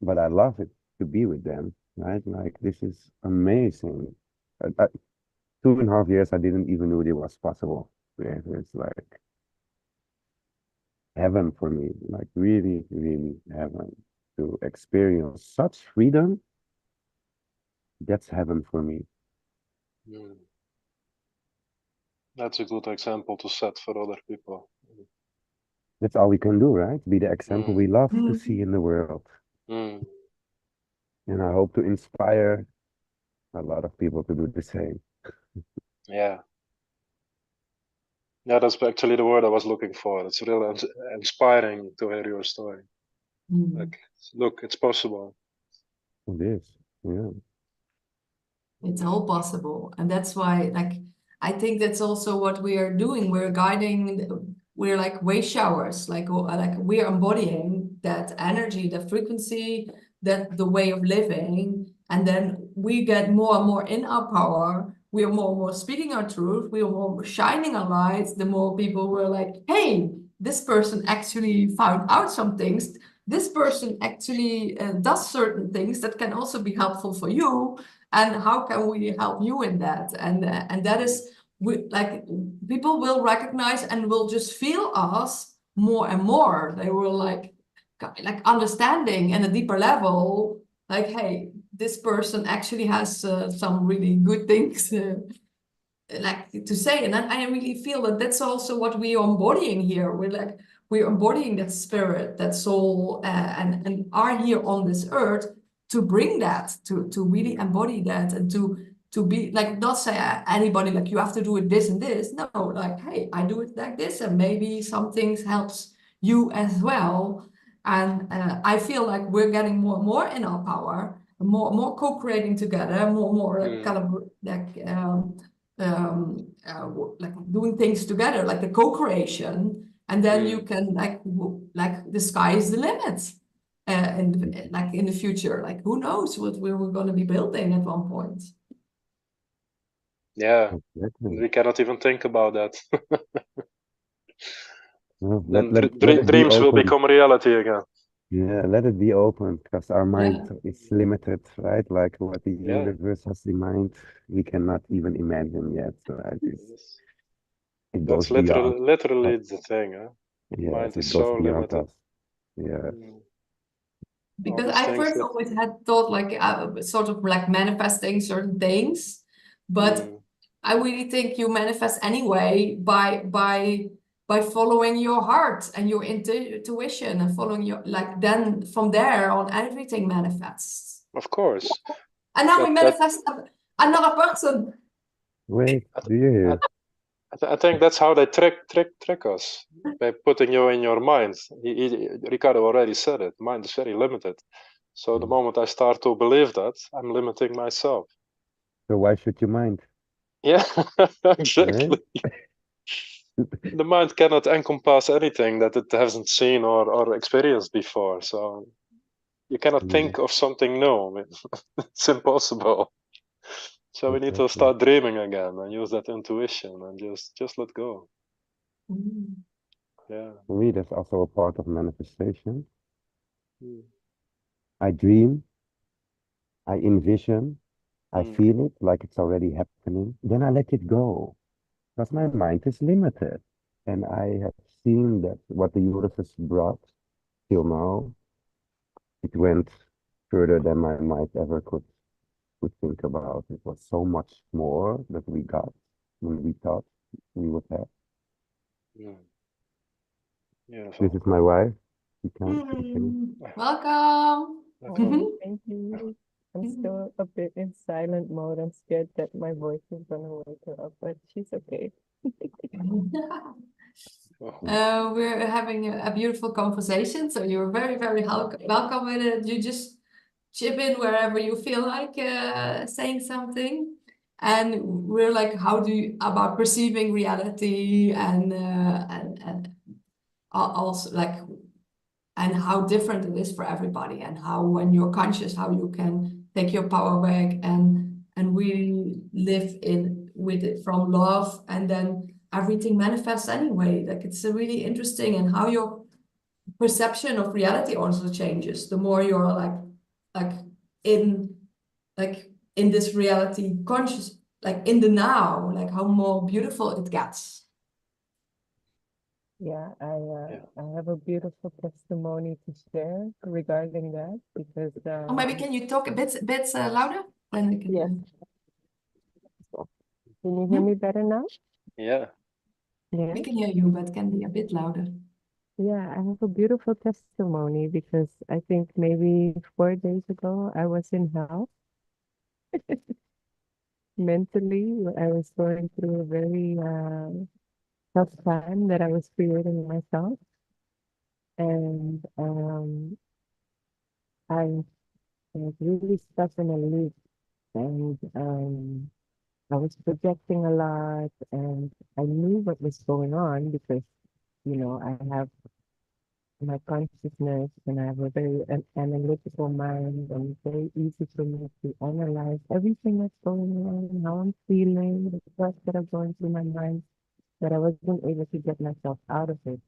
But I love it to be with them, right? Like this is amazing. 2.5 years, I didn't even know it was possible. Yeah, it's like heaven for me, like really, really heaven to experience such freedom. That's heaven for me. Mm. That's a good example to set for other people. That's all we can do, right? Be the example Mm. we love to see Mhm. in the world. Mm. And I hope to inspire a lot of people to do the same. Yeah. Yeah, that's actually the word I was looking for. It's really inspiring to hear your story. Mm. Like, look, it's possible. It is, yeah. It's all possible. And that's why, like, I think that's also what we are doing. We're guiding, we're like wave showers, like we're embodying that energy, that frequency, that the way of living. And then we get more and more in our power. We are more and more speaking our truth. We are more shining our lights. The more people were like, hey, this person actually found out some things. This person actually does certain things that can also be helpful for you, and how can we help you in that? And that is, we like, people will recognize and will just feel us more and more. They will like understanding in a deeper level, like, hey, this person actually has some really good things like to say. And I really feel that that's also what we are embodying here. We're embodying that spirit, that soul, and are here on this earth to bring that, to really embody that, and to be like, not say anybody like you have to do it this and this. No, like, hey, I do it like this, and maybe some things helps you as well. And I feel like we're getting more and more in our power, more co-creating together, more like kind of like like doing things together, like the co-creation, and then you can like the sky is the limit. And like in the future, like who knows what we were going to be building at one point. Yeah. Exactly. We cannot even think about that. Well, Then let it be dreams will open. become reality again. Yeah, let it be open because our mind Yeah. is limited, right? Like what the Yeah. universe has in mind, we cannot even imagine yet, right? Yes. It That's goes beyond literally us. the thing, huh? The mind Yes, is it goes so beyond limited. us. Yeah. All Because these I things first that. always had thought like sort of like manifesting certain things, but Mm. I really think you manifest anyway by following your heart and your intuition, and following your, like, then from there on everything manifests. Of course. And now we That manifest another person. Wait, I, do you I, hear? I think that's how they trick us by putting you in your mind. Ricardo already said it. Mind is very limited. So the moment I start to believe that, I'm limiting myself. So why should you mind? Yeah, Right? exactly. The mind cannot encompass anything that it hasn't seen or experienced before. So you cannot Yeah, think of something new. I mean, it's impossible. So we need to exactly. start dreaming again and use that intuition and just let go. Mm. Yeah. For me, that's also a part of manifestation. Mm. I dream, I envision, I feel it like it's already happening. Then I let it go because my mind is limited. And I have seen that what the universe brought till now, it went further than my mind ever could think about. It was so much more that we got when we thought we would have. Beautiful. This is my wife. She can't continue. Welcome. Thank you. I'm still a bit in silent mode. I'm scared that my voice is gonna wake her up, but she's okay. We're having a beautiful conversation, so you're very, very welcome with it. You just chip in wherever you feel like saying something. And we're like, how do you about perceiving reality and also like and how different it is for everybody, and how when you're conscious, how you can take your power back and really live in with it from love, and then everything manifests anyway. Like it's a really interesting, and how your perception of reality also changes the more you're like in like in this reality conscious, like in the now, like how more beautiful it gets. Yeah, I have a beautiful testimony to share regarding that because Or maybe can you talk a bit louder? Then we can. yes. Can you hear me better now? Yeah. Yeah. We can hear you, but can be a bit louder. Yeah, I have a beautiful testimony because I think maybe 4 days ago I was in hell mentally. I was going through a very tough time that I was creating myself. And I was really stuck in a loop, and I was projecting a lot, and I knew what was going on because, I have my consciousness and I have a very analytical mind, and it's very easy for me to analyze everything that's going on, how I'm feeling, the thoughts that are going through my mind, but I wasn't able to get myself out of it.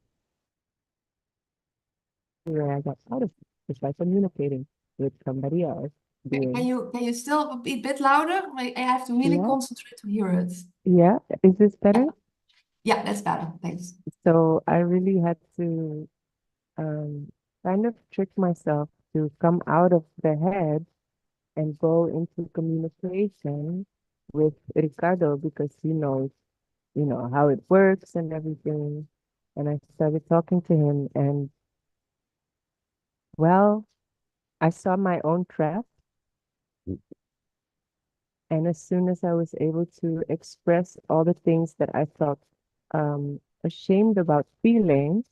Where I got out of it is by communicating with somebody else. Can you still be a bit louder? I have to really concentrate to hear it. Yeah, is this better? Yeah, that's better. Thanks. So I really had to kind of trick myself to come out of the head and go into communication with Ricardo because he knows, how it works and everything. And I started talking to him, and well, I saw my own trap. And as soon as I was able to express all the things that I felt ashamed about feeling,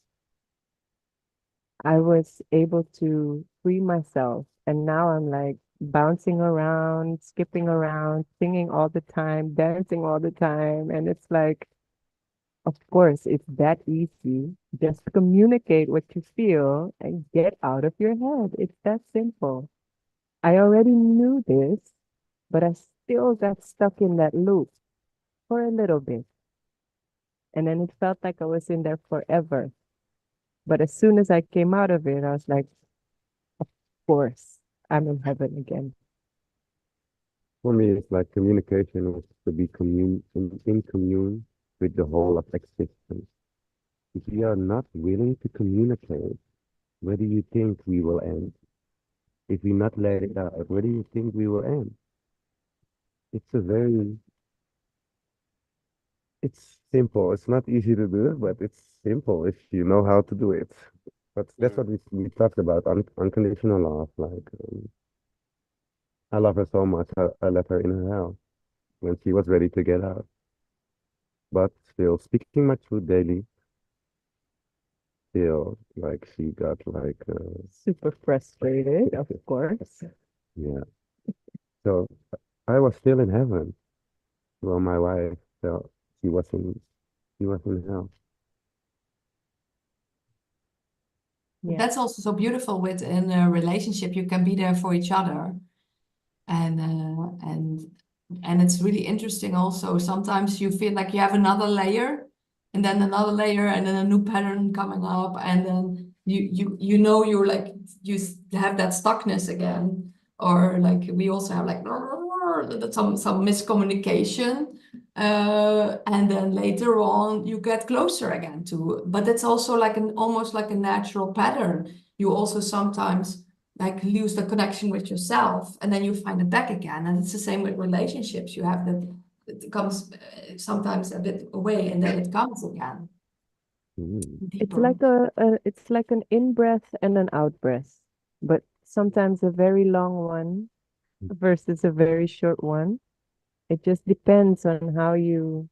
I was able to free myself. And now I'm like bouncing around, skipping around, singing all the time, dancing all the time. And it's like, of course, it's that easy. Just communicate what you feel and get out of your head. It's that simple. I already knew this, but I still got stuck in that loop for a little bit. And then it felt like I was in there forever. But as soon as I came out of it, I was like, of course, I'm in heaven again. For me, it's like communication was to be in commune with the whole of existence. If we are not willing to communicate, where do you think we will end? If we not let it out, where do you think we will end? It's simple. It's not easy to do, but it's simple if you know how to do it. But that's what we talked about, unconditional love. Like, I love her so much. I let her in her hell when she was ready to get out. But still, speaking my truth daily, still, like, she got like, Super frustrated, of course. yeah. So I was still in heaven. Well, my wife felt she was in hell. Yeah. That's also so beautiful within a relationship. You can be there for each other, and it's really interesting. Also, sometimes you feel like you have another layer, and then another layer, and then a new pattern coming up, and then you're like you have that stuckness again, or like we also have like some miscommunication, and then later on you get closer again to. But it's also like almost like a natural pattern. You also sometimes like lose the connection with yourself, and then you find it back again. And it's the same with relationships. You have that it comes sometimes a bit away, and then it comes again. It's Deeper. like it's like an in-breath and an out-breath, but sometimes a very long one versus a very short one. It just depends on how you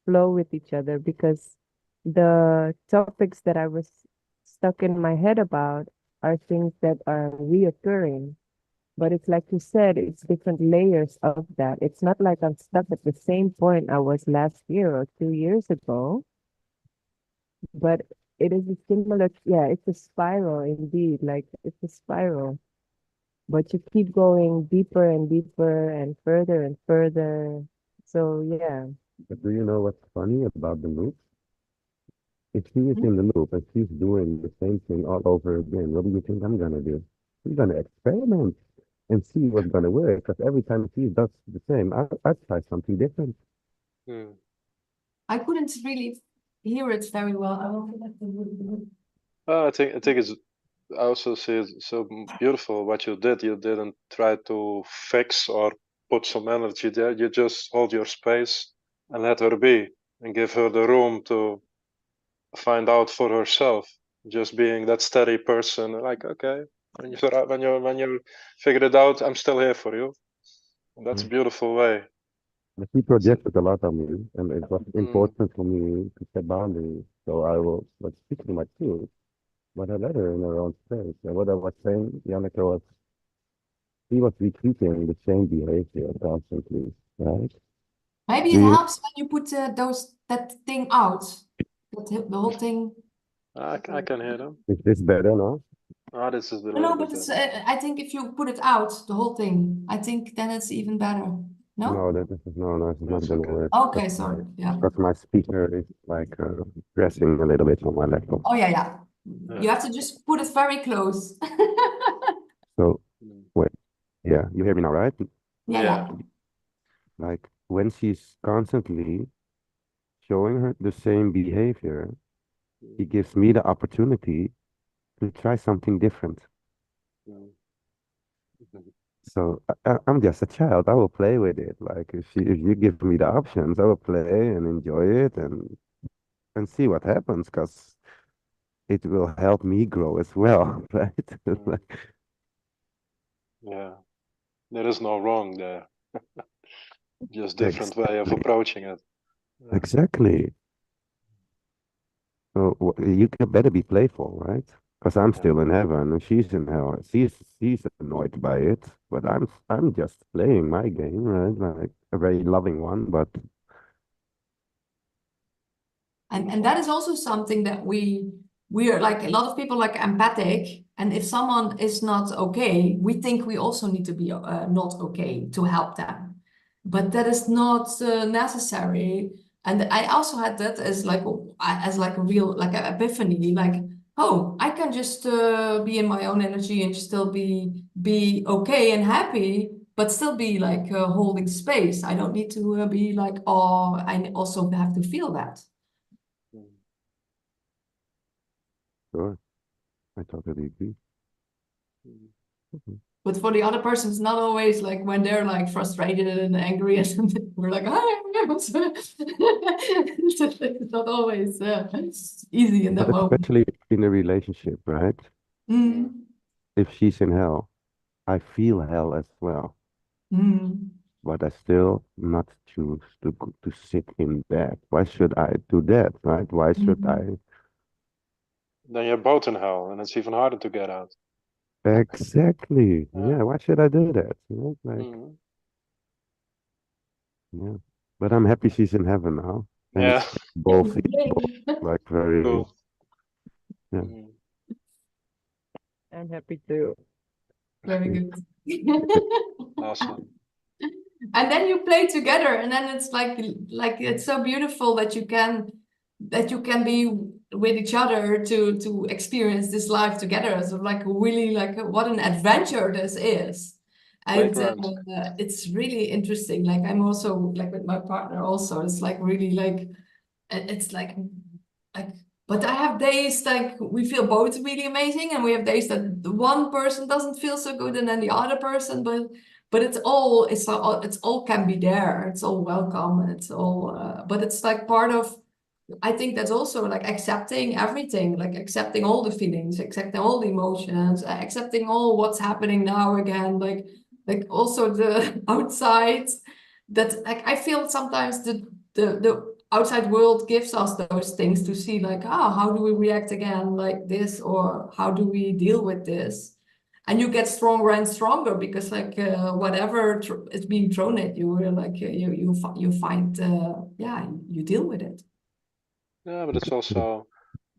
flow with each other, because the topics that I was stuck in my head about are things that are reoccurring. But it's like you said, it's different layers of that. It's not like I'm stuck at the same point I was last year or 2 years ago, but it is a similar, yeah, it's a spiral indeed. Like it's a spiral, but you keep going deeper and deeper and further and further. So yeah. But do you know what's funny about the loop? If she is in the loop and she's doing the same thing all over again, what do you think I'm gonna do? I'm gonna experiment and see what's gonna work. Because every time she does the same, I try something different. Hmm. I couldn't really hear it very well. I don't think that I think it's. I also see it so beautiful what you did. You didn't try to fix or put some energy there. You just hold your space and let her be, and give her the room to find out for herself. Just being that steady person, like okay, when you figure it out, I'm still here for you. And that's a beautiful way. But she projected a lot on me, and it was Mm. important for me to set boundaries. So I was like speaking my truth, but I let her in her own space. And what I was saying, Janneke, was he was repeating the same behavior constantly, right? maybe it Do you, helps when you put that thing out, the whole thing. I can hear them. is this better now? Ah, this is a No, little but bit it's, better. I think if you put it out, the whole thing, I think then it's even better. No? No, this is not That's gonna okay. work. Okay, sorry. Yeah. Because my speaker is like pressing a little bit on my laptop. Oh yeah, yeah. Yeah. You have to just put it very close. So Mm. wait, yeah, you hear me now, right? Yeah, yeah. Like when she's constantly showing her the same behavior, he gives me the opportunity to try something different. Mm. So I'm just a child. I will play with it. Like if you give me the options, I will play and enjoy it and see what happens, because it will help me grow as well, right? Like, Yeah, there is no wrong there. Just different way of approaching it. Yeah. exactly. So you can better be playful, right? Because I'm still in heaven and she's in hell. She's annoyed by it, but I'm just playing my game, right? Like a very loving one, but And that is also something that we are like a lot of people like empathic, and if someone is not okay, we think we also need to be not okay to help them, but that is not necessary. And I also had that as like a real like an epiphany, like oh, I can just be in my own energy and still be okay and happy, but still be like holding space. I don't need to be like, oh, I also have to feel that. Mm. sure, I totally agree. Mm. Mhm. But for the other person, it's not always like when they're like frustrated and angry and something. We're like, hi, it's not always easy in that But moment. especially in a relationship, right? Mm. If she's in hell, I feel hell as well, Mm. but I still not choose to sit in that. Why should I do that, right? Why should Mm. I? Then you're both in hell, and it's even harder to get out. Exactly. Yeah. Yeah, why should I do that? You know, like, Mhm. yeah. But I'm happy she's in heaven now. And Yeah. it's both, Yay. like very, Cool. yeah. Mm. I'm happy too. Very good. Awesome. And then you play together, and then it's like it's so beautiful that you can be with each other to experience this life together. So like really like what an adventure this is. And playground. it's really interesting. Like I'm also like with my partner also, it's like really like it's like but I have days like we feel both really amazing, and we have days that the one person doesn't feel so good and then the other person, but it's all can be there. It's all welcome, and it's all but it's like part of, I think that's also like accepting everything, like accepting all the feelings, accepting all the emotions, accepting all what's happening now again, like also the outside. That like I feel sometimes the outside world gives us those things to see, like, how do we react again like this, or how do we deal with this? And you get stronger and stronger because like whatever is being thrown at you, like you find you deal with it. Yeah, but it's also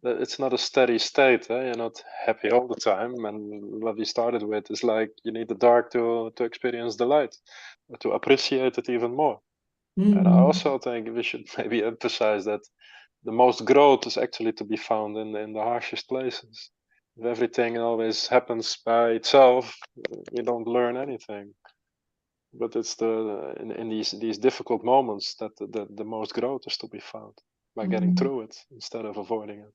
it's not a steady state. You're not happy all the time. And what we started with is like you need the dark to experience the light, to appreciate it even more. And I also think we should maybe emphasize that the most growth is actually to be found in the harshest places. If everything always happens by itself, you don't learn anything. But it's in these difficult moments that the most growth is to be found by getting through it instead of avoiding it.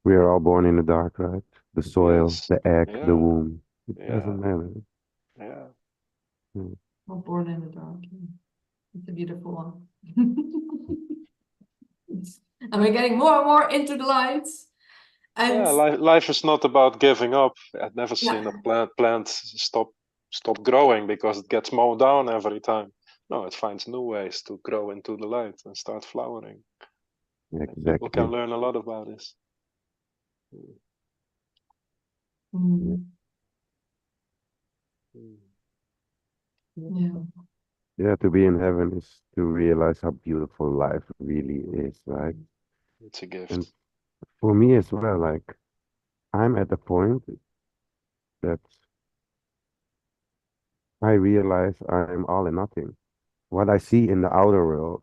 We are all born in the dark, right? The soil, Yes. the egg, the Yeah. womb. It Yeah. doesn't matter. Yeah. Well, born in the dark. It's a beautiful one. And we're getting more and more into the lights. And Yeah, life is not about giving up. I've never seen yeah. a plant stop growing because it gets mowed down every time. No, it finds new ways to grow into the light and start flowering. And people can Exactly. learn a lot about this. Mm. Mm. Yeah. Yeah, to be in heaven is to realize how beautiful life really is, right? It's a gift. And for me as well, like I'm at the point that I realize I'm all and nothing. What I see in the outer world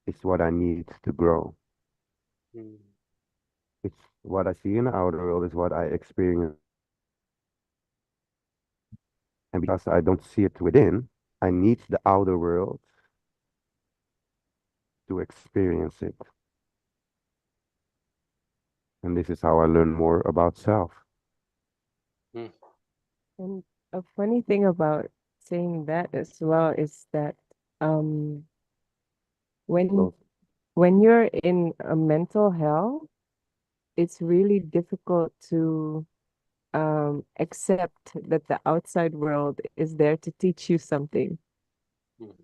is what I need to grow. Mm. It's what I see in the outer world is what I experience. And because I don't see it within, I need the outer world to experience it. And this is how I learn more about self. Mm. And a funny thing about saying that as well is that um, when when you're in a mental hell, it's really difficult to accept that the outside world is there to teach you something. Mm.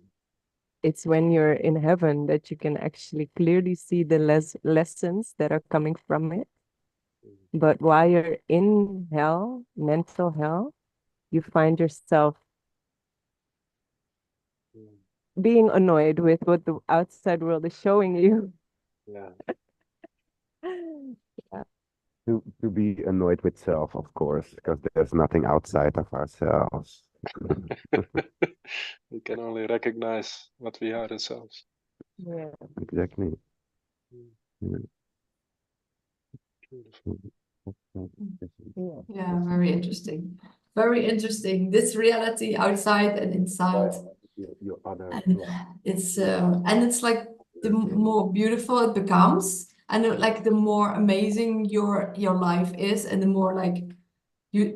It's when you're in heaven that you can actually clearly see the lessons that are coming from it. But while you're in hell, mental hell, you find yourself Mm. being annoyed with what the outside world is showing you. Yeah. Yeah. To be annoyed with self, of course, because there's nothing outside of ourselves. We can only recognize what we are ourselves. Yeah. Exactly. Mm. Yeah. Beautiful. Yeah. Yeah, very interesting. Very interesting. This reality outside and inside. Your other, And it's like the more beautiful it becomes, and like the more amazing your life is, and the more like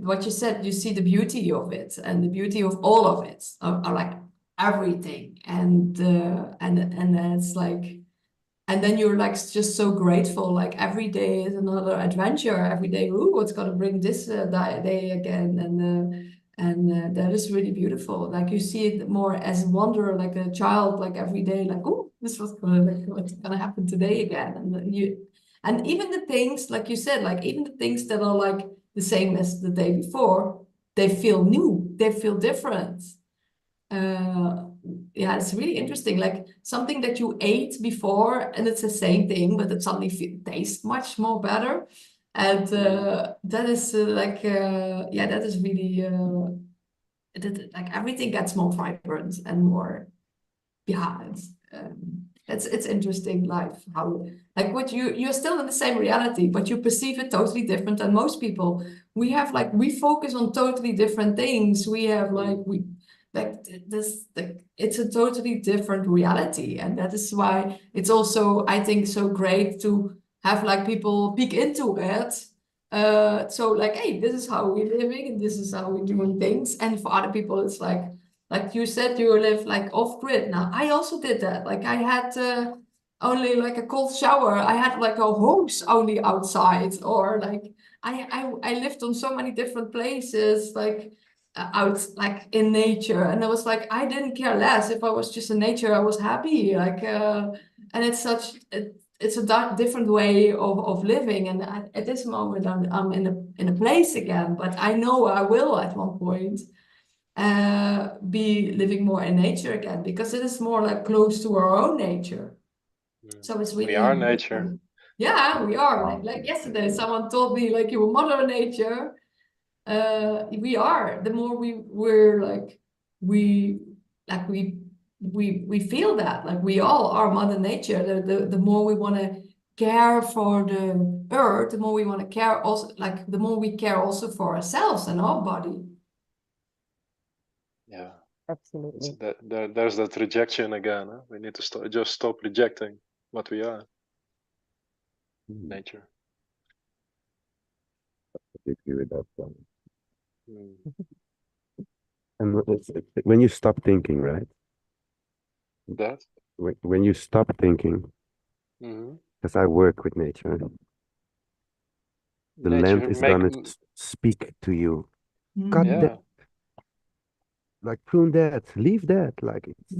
what you said, you see the beauty of it and the beauty of all of it, or like everything, and then it's like, and then you're like just so grateful, like every day is another adventure, every day, ooh, what's gonna bring this day again, and that is really beautiful. Like you see it more as wonder, like a child, like every day, like, oh, this was gonna, like, what's gonna happen today again, and and even the things, like you said, like even the things that are like the same as the day before, they feel new, they feel different. Yeah, it's really interesting. Like something that you ate before, and it's the same thing, but it suddenly tastes much more better. And that is yeah, that is really like everything gets more vibrant and more, yeah, it's, it's interesting life, how like what you're still in the same reality, but you perceive it totally different than most people. We have like we focus on totally different things. We have like this like it's a totally different reality, and that is why it's also I think so great to have like people peek into it. So like, hey, this is how we're living and this is how we're doing things. And for other people, it's like you said, you live like off grid. Now, I also did that. Like I had only like a cold shower. I had like a hose only outside, or like I lived on so many different places, like out like in nature. And I was like, I didn't care less if I was just in nature. I was happy. Like and it's such it's a different way of living. And at this moment, I'm in a place again. But I know I will at one point be living more in nature again, because it is more like close to our own nature. So it's really We are nature. Yeah, we are. Like yesterday, someone told me like you were mother nature. We are. The more we're like we like we feel that like we all are mother nature. The more we want to care for the earth, the more we want to care also, like the more we care also for ourselves and our body. Yeah. Absolutely. There's that rejection again. Huh? We need to just stop rejecting what we are. Nature. I agree with that one. Mm. And when you stop thinking, right? That? When you stop thinking, because I work with nature, the land Nature is make gonna speak to you. Cut yeah. that, like prune that, leave that. Like it's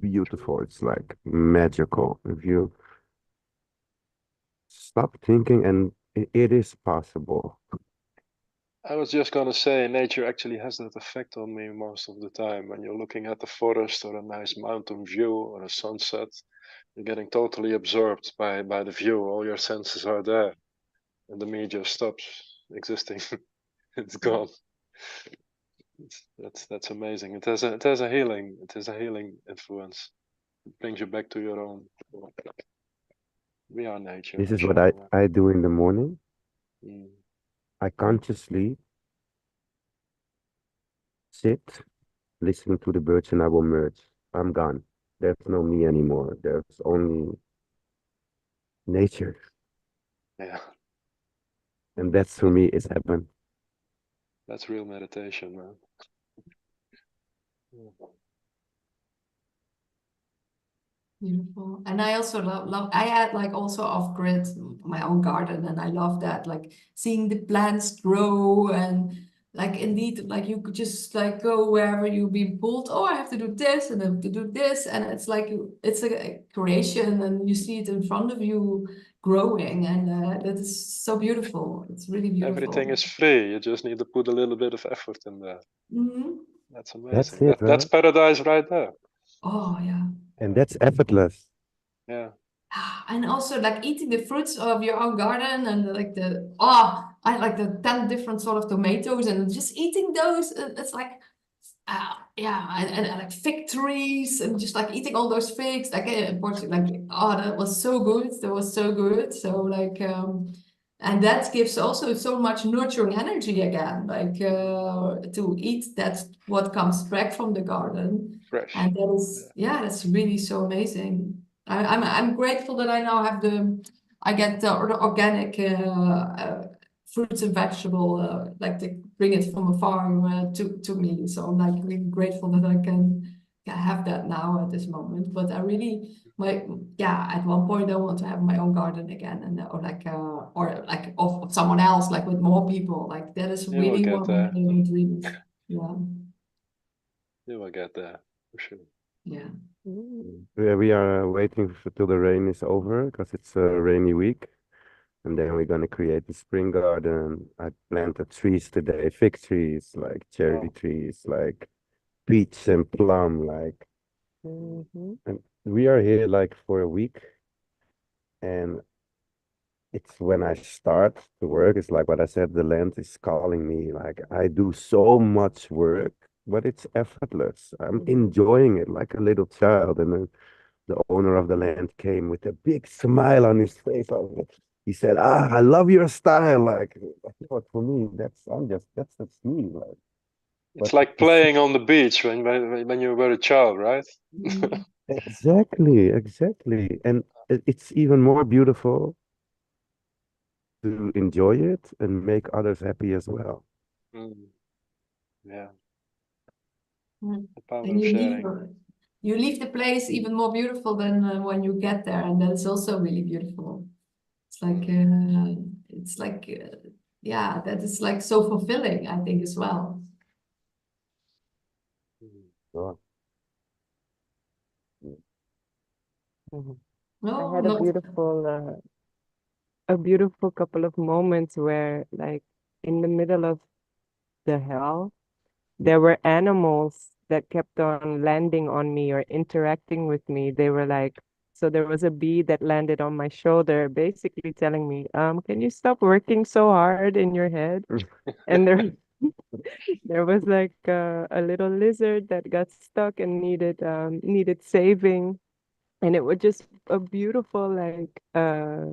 beautiful. It's like magical. If you stop thinking, and it is possible. I was just gonna say, nature actually has that effect on me most of the time. When you're looking at the forest or a nice mountain view or a sunset, you're getting totally absorbed by the view. All your senses are there, and the me just stops existing. It's gone. That's amazing. It has a healing influence. It brings you back to your own. We are nature. This For is what sure. I do in the morning. Mm. I consciously sit, listening to the birds, and I will merge. I'm gone. There's no me anymore. There's only nature. Yeah, And that's for me is heaven. that's real meditation, man. Yeah. Beautiful. And I also love I had like also off grid my own garden, and I love that, like seeing the plants grow, and like indeed like you could just like go wherever you've been pulled. Oh, I have to do this and I have to do this, and it's like it's a creation and you see it in front of you growing, and that is so beautiful. It's really beautiful. Everything is free. You just need to put a little bit of effort in there. That's That's amazing. it, That's right? paradise right there. Oh yeah. And that's effortless. Yeah. And also like eating the fruits of your own garden, and like I like the 10 different sort of tomatoes, and just eating those, it's like yeah, and like fig trees, and just like eating all those figs, like in Portugal, like oh, that was so good, so like and that gives also so much nurturing energy again, like to eat that what comes back from the garden. Fresh. And that is, yeah, that's really so amazing. I'm grateful that I now have I get the organic fruits and vegetable, like they bring it from a farm to me. So I'm like really grateful that I can have that now at this moment. But I really, at one point I want to have my own garden again, and or like of someone else, like with more people. Like that is You will really get one of there. my dreams. Yeah. You will get there for sure. Yeah. Yeah, we are waiting till the rain is over because it's a rainy week. And then we're gonna create a spring garden. I planted trees today, fig trees, like cherry trees, like peach and plum, like. And we are here like for a week, and it's when I start to work, it's like what I said, the land is calling me. Like I do so much work, but it's effortless. I'm enjoying it like a little child, and then the owner of the land came with a big smile on his face. He said, "Ah, I love your style." Like, I thought for me, that's me. Like, It's but like playing on the beach when you were a child, right? exactly. And it's even more beautiful to enjoy it and make others happy as well. Mm, yeah, Mm. the power And of sharing. you leave the place even more beautiful than when you get there, and that's also really beautiful. It's like yeah, that is like so fulfilling, I think, as well. Mm. So, Mhm. I No, had not a beautiful couple of moments where, like, in the middle of the hell, there were animals that kept on landing on me or interacting with me. They were like, so there was a bee that landed on my shoulder, basically telling me, can you stop working so hard in your head? And there was like a little lizard that got stuck and needed saving. And it was just a beautiful uh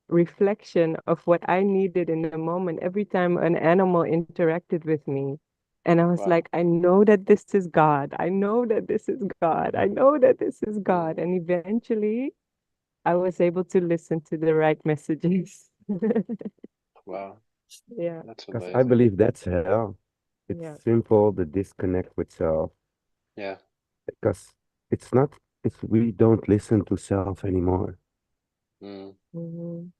reflection of what I needed in the moment every time an animal interacted with me. And I was Wow. like, I know that this is God. I know that this is God. I know that this is God. And eventually I was able to listen to the right messages. Wow, Yeah, that's because I amazing. believe that's hell. It's yeah. simple, the disconnect with self. Yeah. Because it's not, it's we don't listen to self anymore. Mm, Hmm.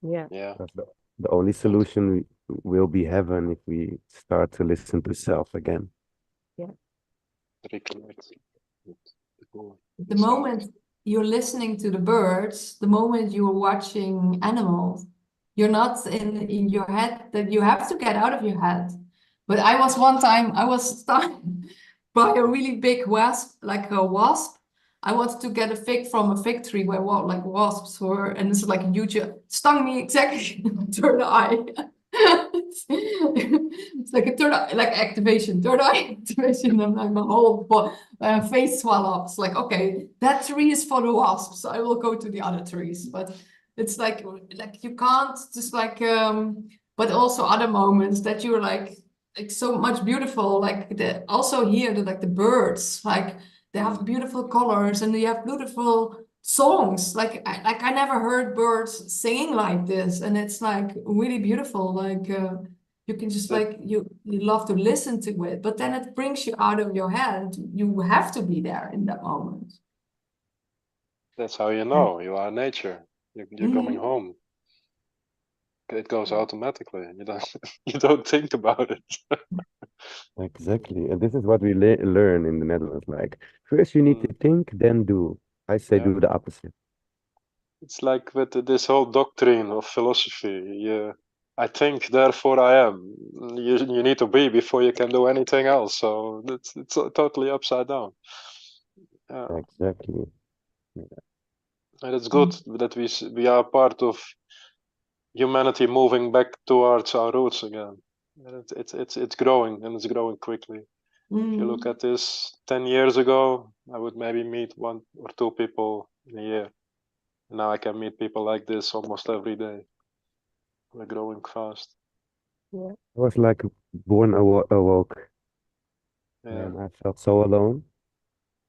Yeah. yeah. Because the only solution will be heaven if we start to listen to self again. Yeah. Reconnect with the core, the the sound. moment you're listening to the birds, the moment you're watching animals, you're not in your head, that you have to get out of your head. But I was one time, I was stung by a really big wasp, like a wasp. I wanted to get a fig from a fig tree where like wasps were, and it's like a huge, stung me exactly in the third eye. It's like a third eye, like activation, third eye activation, and like my whole face swell up. It's like, okay, that tree is for the wasps. I will go to the other trees. But it's like you can't just like but also other moments that you're like so much beautiful. Like also here like the birds, like they have beautiful colors and they have beautiful songs. Like I never heard birds singing like this, and it's like really beautiful. Like you can just But like you love to listen to it, but then it brings you out of your head. You have to be there in that moment. that's how you know you are nature. You're coming Mhm. home. It goes automatically. You don't you don't think about it. Exactly. And this is what we learn in the Netherlands. Like, first you need to Mm, think, then do. I say yeah. do the opposite. It's like with this whole doctrine of philosophy. I think, therefore I am. You need to be before you can do anything else. So it's totally upside down. Yeah, Exactly. and it's good that we are part of humanity moving back towards our roots again. And it's growing, and it's growing quickly. If you look Mm. at this 10 years ago, I would maybe meet one or two people in a year. Now I can meet people like this almost every day. We're growing fast. Yeah. I was like born awoke Yeah. and I felt so alone.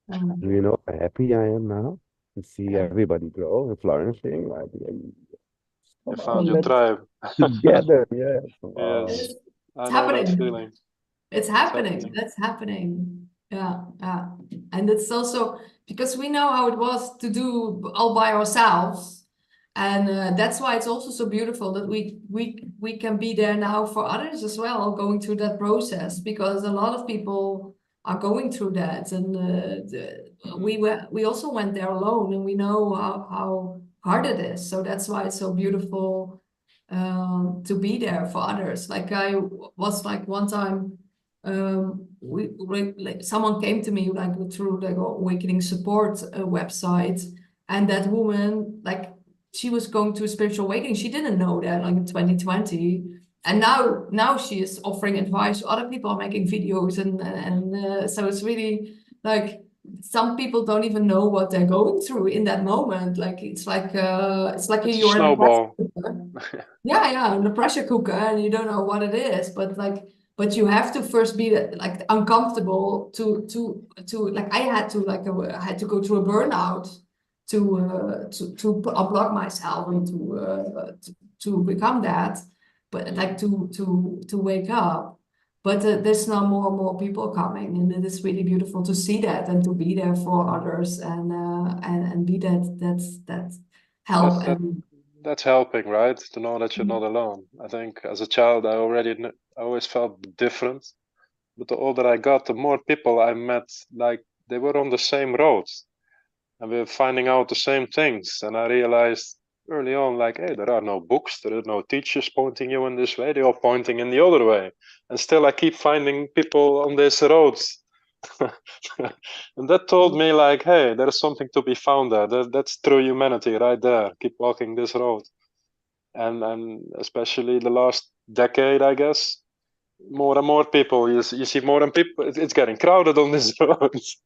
Do Mm. you know how happy I am now to see Yeah. everybody grow and flourishing? Like, You come found on, your let's tribe. together. Yes. Yes, Wow. I It's know that happening. feeling. It's It's happening. happening. That's happening. Yeah, yeah. And it's also because we know how it was to do all by ourselves. And that's why it's also so beautiful that we can be there now for others as well, going through that process, because a lot of people are going through that. And we also went there alone, and we know how hard it is. So that's why it's so beautiful to be there for others. Like I was like one time like someone came to me like through like awakening support website, and that woman like she was going to a spiritual awakening. She didn't know that like in 2020, and now she is offering advice to other people, making videos, and so it's really like some people don't even know what they're going through in that moment. Like it's like It's a you're in a pressure snowball. cooker. Yeah, in a pressure cooker, and you don't know what it is. But you have to first be like uncomfortable to like I had to go through a burnout to unblock myself and to become that, but like to wake up. But there's now more and more people coming, and it is really beautiful to see that and to be there for others and be that help That's and that's helping, right? To know that you're not alone. I think as a child, I always felt different. But the older I got, the more people I met, like they were on the same roads and we were finding out the same things. And I realized early on, like, hey, there are no books, there are no teachers pointing you in this way, they're all pointing in the other way. And still, I keep finding people on these roads. And that told me, like, hey, there's something to be found there. That's true humanity right there. Keep walking this road. And especially the last decade, I guess, more and more people. You see more and people. It's getting crowded on these roads.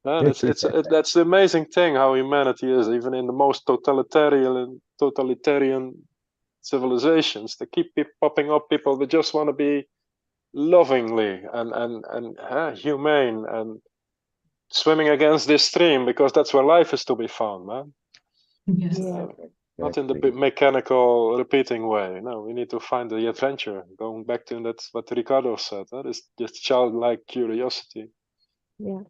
And that's the amazing thing how humanity is, even in the most totalitarian civilizations. They keep popping up people that just want to be lovingly and humane and swimming against this stream because that's where life is to be found, man. yes. Yeah. Not in the mechanical repeating way. No, we need to find the adventure. Going back to that's what Ricardo said. That is just childlike curiosity. Yeah.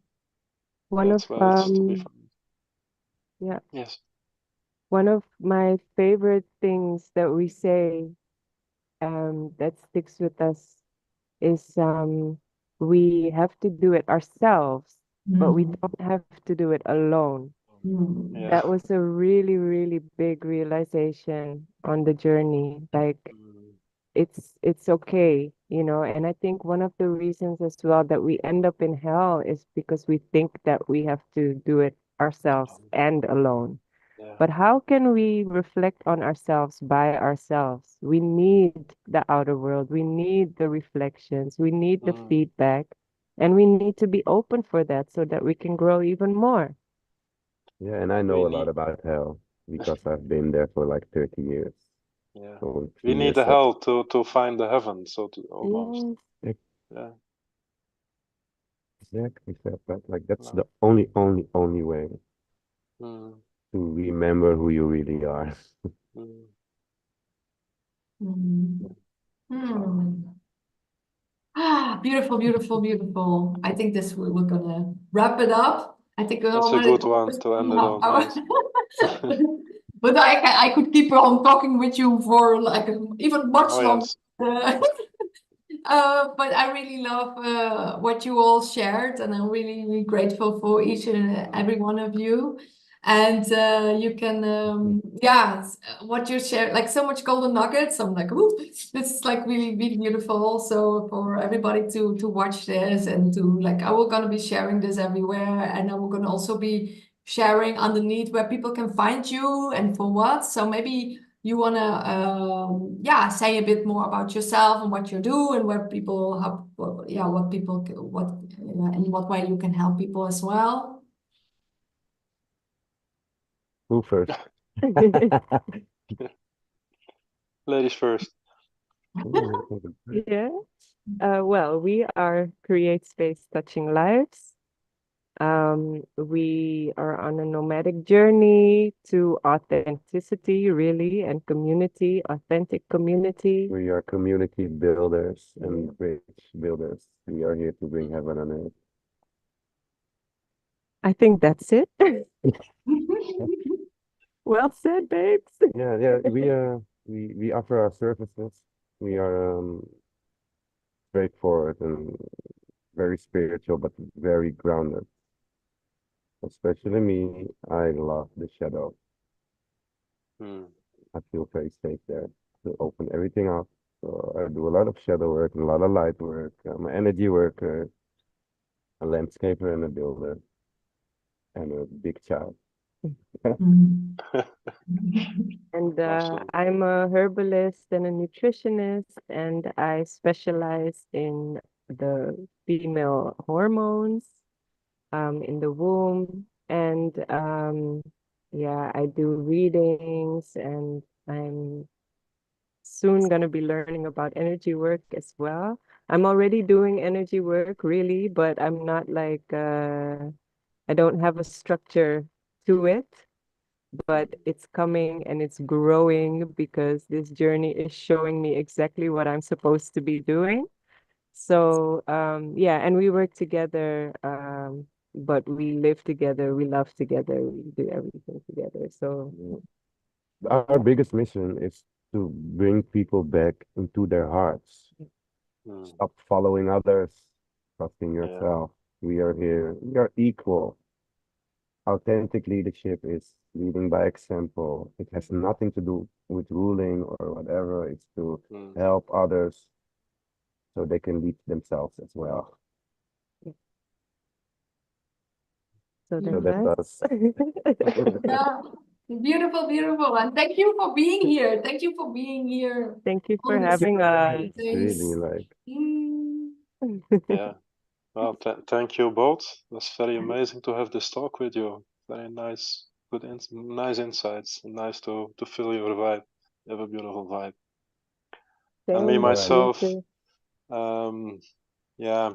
One That's of where it's to be found. yeah, Yes. one of my favorite things that we say that sticks with us is we have to do it ourselves, but we don't have to do it alone. Mm. Yeah. That was a really, really big realization on the journey. Like Mm. it's okay, you know, and I think one of the reasons as well that we end up in hell is because we think that we have to do it ourselves and alone. Yeah. But how can we reflect on ourselves by ourselves? We need the outer world, we need the reflections, we need the Mm. feedback, and we need to be open for that so that we can grow even more. Yeah, and I We know a lot need. about hell because I've been there for like 30 years. Yeah. So a We few need years the up. hell to find the heaven. So to almost. Yes. Yeah. Exactly, but like that's No. the only way Mm. to remember who you really are. Mm. Mm. Hmm. Beautiful, beautiful, beautiful. I think we're gonna wrap it up. I think we That's a already good one to end it on. Yes. But I could keep on talking with you for like even much Oh longer. yes. But I really love what you all shared, and I'm really, really grateful for each and every one of you. And you can, what you shared, like so much golden nuggets. I'm like, ooh, this is like really, really beautiful. Also for everybody to watch this and to like, I will gonna be sharing this everywhere, and I will gonna also be sharing underneath where people can find you and for what. So maybe you want to say a bit more about yourself and what you do and where people help, what people what in what way you can help people as well. Who first? Ladies first. Yeah. Well, we are Create Space Touching Lives. We are on a nomadic journey to authenticity, really, and community, authentic community. We are community builders and bridge builders. We are here to bring heaven on earth. I think that's it. Well said, babes. Yeah. We offer our services. We are straightforward and very spiritual, but very grounded. Especially me, I love the shadow. Mm. I feel very safe there to open everything up. So I do a lot of shadow work and a lot of light work. I'm an energy worker, a landscaper and a builder, and a big child. And Awesome. I'm a herbalist and a nutritionist, and I specialize in the female hormones. in the womb. And yeah, I do readings, and I'm soon going to be learning about energy work as well. I'm already doing energy work, really, but I'm not like, I don't have a structure to it, but it's coming and it's growing because this journey is showing me exactly what I'm supposed to be doing. So, yeah, and we work together, but we live together, we love together, we do everything together. So, Our biggest mission is to bring people back into their hearts. Mm. Stop following others, trusting Yeah. yourself. We are here. We are equal. Authentic leadership is leading by example. It has nothing to do with ruling or whatever. It's to Mm. help others so they can lead themselves as well. so So that's that's us. Yeah, beautiful, beautiful. And thank you for being here. Thank you for being here Thank you for on this having us. It's really space. like, Mm. Yeah. Well, thank you both. It was very amazing to have this talk with you. Very nice, good, nice insights. And nice to feel your vibe. You have a beautiful vibe. And me Thanks, you myself, too. yeah,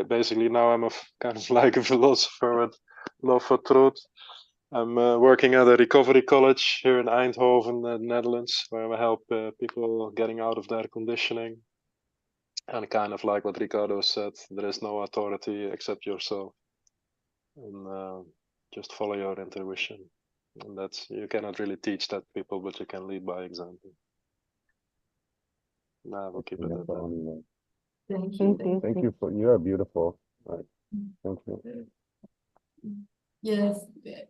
basically now I'm a kind of like a philosopher with love for truth. I'm working at a recovery college here in Eindhoven, Netherlands, where I help people getting out of their conditioning. And kind of like what Ricardo said, there is no authority except yourself, and just follow your intuition. And that's, you cannot really teach that people, but you can lead by example. Nah, we'll keep it that's at the that. only way. Thank you. Thank you for, you are beautiful. Like, thank you. Yes,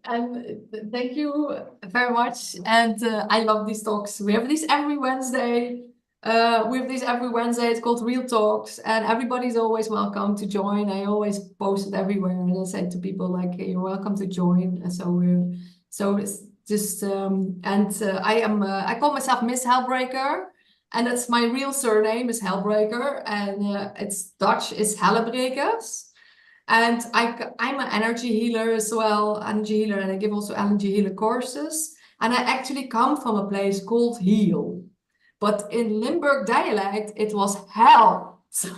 and thank you very much. And I love these talks. We have these every Wednesday. We have these every Wednesday. It's called Real Talks, and everybody's always welcome to join. I always post it everywhere, and I say to people like, hey, "You're welcome to join." And so it's just I call myself Miss Hellbreaker, and that's my real surname is Hellbreaker, and it's Dutch is Hellebrekers. And I'm an energy healer as well, energy healer, and I give also energy healer courses. And I actually come from a place called Heal. But in Limburg dialect, it was hell. So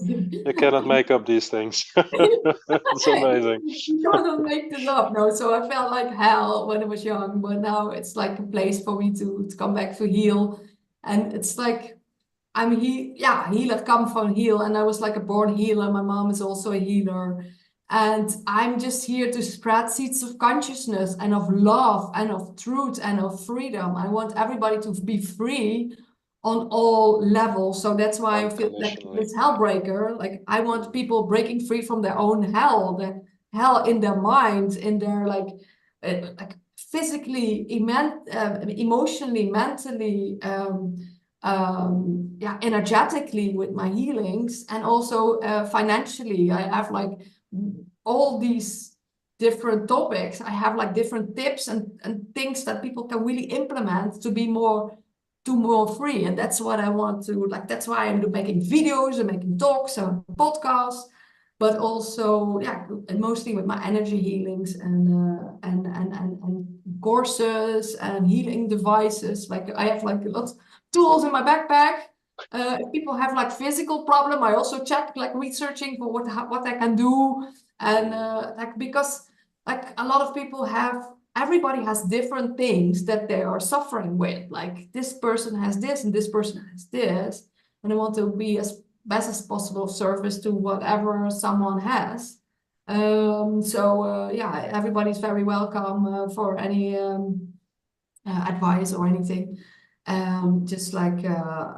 You cannot make up these things. It's amazing. You don't make this up. No, so I felt like hell when I was young, but now it's like a place for me to come back to heal. And it's like healer come from heal, and I was like a born healer. My mom is also a healer, and I'm just here to spread seeds of consciousness and of love and of truth and of freedom. I want everybody to be free on all levels. So that's why I feel like Unconditionally. this Hellbreaker. Like I want people breaking free from their own hell, the hell in their mind, in their like physically, emotionally, mentally. Energetically with my healings, and also financially. I have like all these different topics. I have like different tips and things that people can really implement to be more free. And that's what I want to like. That's why I'm making videos and making talks and podcasts, but also and mostly with my energy healings and courses and healing devices. Like I have like a lot tools in my backpack. If people have like physical problem, I also check like researching for what I can do, and like because like a lot of people everybody has different things that they are suffering with. Like this person has this and this person has this, and I want to be as best as possible of service to whatever someone has. Everybody's very welcome for any advice or anything. Just like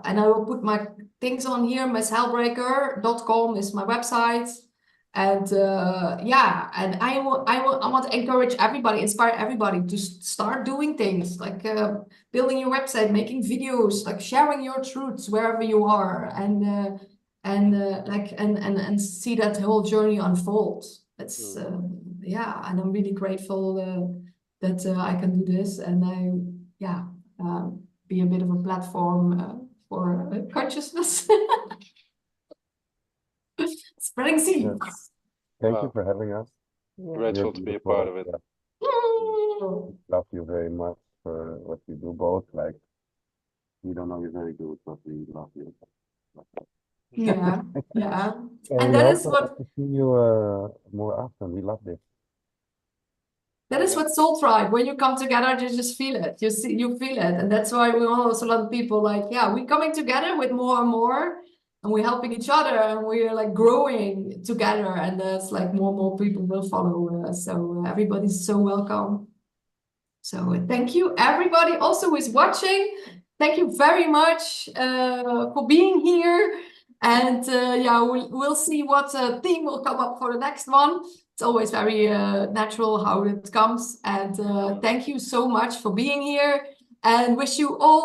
and I will put my things on here. misshellbreaker.com is my website. And and I want to encourage everybody, inspire everybody to start doing things like building your website, making videos, like sharing your truths wherever you are, and see that whole journey unfold. It's and I'm really grateful that I can do this, and be a bit of a platform for consciousness. Spreading seeds. Thank you Wow. for having us. Yeah. Grateful You're to be a beautiful. part of it. Yeah. Love you very much for what you do both. Like, we don't know you very good, but we love you. Yeah, yeah. And And we that is also what have to see you more often. We love this. that is Yeah. what Soul Tribe, when you come together, you just feel it. You feel it. And that's why we also a lot of people like, yeah, we're coming together with more and more, and we're helping each other, and we're like growing together. And that's like more and more people will follow. So everybody's so welcome. So thank you, everybody also who is watching. Thank you very much for being here. And yeah, we'll see what theme will come up for the next one. It's always very natural how it comes. And thank you so much for being here, and wish you all